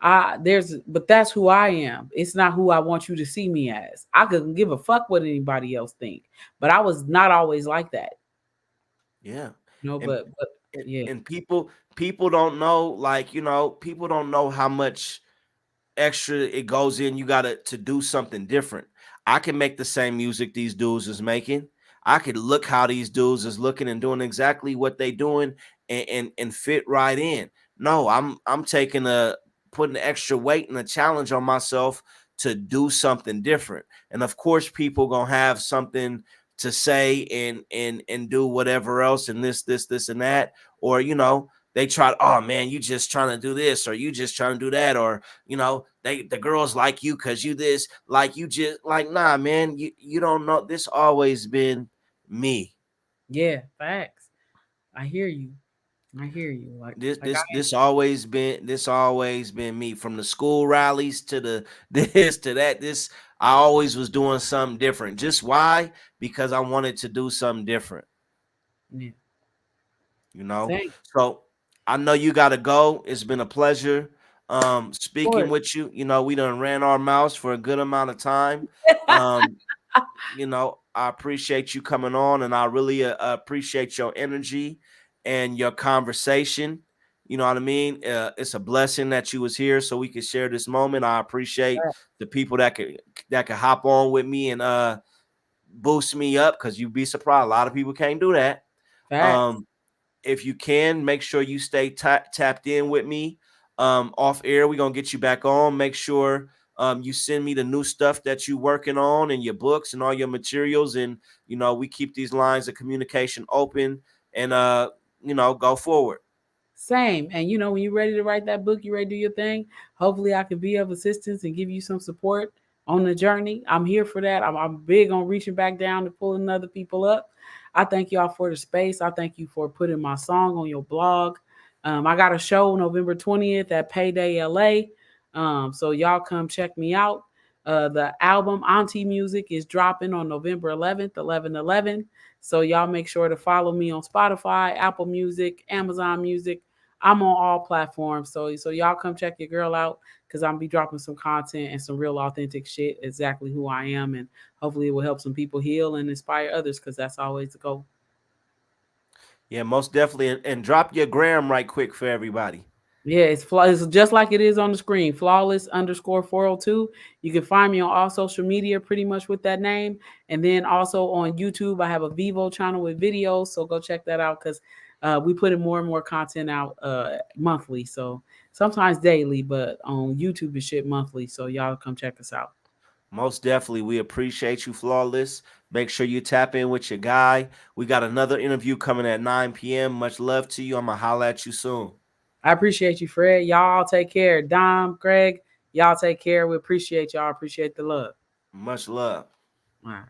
[SPEAKER 3] But that's who I am. It's not who I want you to see me as. I couldn't give a fuck what anybody else think. But I was not always like that.
[SPEAKER 2] Yeah.
[SPEAKER 3] No,
[SPEAKER 2] And
[SPEAKER 3] but yeah.
[SPEAKER 2] and people don't know, like, you know, people don't know how much extra it goes in. You gotta to do something different. I can make the same music these dudes is making. I could look how these dudes is looking and doing exactly what they doing, and fit right in. No, I'm taking a putting extra weight and a challenge on myself to do something different. And of course, people gonna have something to say and do whatever else and this and that. Or you know, they try, oh man, you just trying to do this, or you just trying to do that, or you know, the girls like you because you this, like you just like, nah man, you don't know, this always been me.
[SPEAKER 3] Yeah, facts. I hear you. I hear you.
[SPEAKER 2] This always been me, from the school rallies to the this to that. This, I always was doing something different. Just why? Because I wanted to do something different,
[SPEAKER 3] Yeah.
[SPEAKER 2] you know.
[SPEAKER 3] Thanks.
[SPEAKER 2] So I know you gotta go. It's been a pleasure
[SPEAKER 3] Of
[SPEAKER 2] speaking
[SPEAKER 3] course.
[SPEAKER 2] with you. You know, we done ran our mouths for a good amount of time. um you know, I appreciate you coming on, and I really appreciate your energy and your conversation. You know what I mean? It's a blessing that you was here so we could share this moment. I appreciate the people that could hop on with me and boost me up, because you'd be surprised. A lot of people can't do that.
[SPEAKER 3] Facts.
[SPEAKER 2] Um, if you can, make sure you stay tapped in with me. Off air, we're gonna get you back on. Make sure you send me the new stuff that you working on, and your books and all your materials, and you know, we keep these lines of communication open, and you know, go forward.
[SPEAKER 3] Same. And when you're ready to write that book, you ready to do your thing. Hopefully, I can be of assistance and give you some support on the journey. I'm here for that. I'm big on reaching back down and pulling other people up. I thank y'all for the space. I thank you for putting my song on your blog. I got a show November 20th at Payday LA. So y'all come check me out. The album Auntie Music is dropping on November 11th, 11/11. So y'all make sure to follow me on Spotify, Apple Music, Amazon Music. I'm on all platforms. So y'all come check your girl out because I'm gonna be dropping some content and some real authentic shit, exactly who I am, and hopefully it will help some people heal and inspire others because that's always the goal.
[SPEAKER 2] Yeah, most definitely. And drop your gram right quick for everybody.
[SPEAKER 3] Yeah, it's just like it is on the screen. Flawless_402. You can find me on all social media pretty much with that name. And then also on YouTube, I have a Vivo channel with videos. So go check that out because we putting more and more content out monthly. So sometimes daily, but on YouTube and shit monthly. So y'all come check us out.
[SPEAKER 2] Most definitely. We appreciate you, Flawless. Make sure you tap in with your guy. We got another interview coming at 9 p.m. Much love to you. I'm going to holler at you soon.
[SPEAKER 3] I appreciate you, Fred. Y'all take care. Dom, Greg, y'all take care. We appreciate y'all. Appreciate the love.
[SPEAKER 2] Much love.
[SPEAKER 3] All right.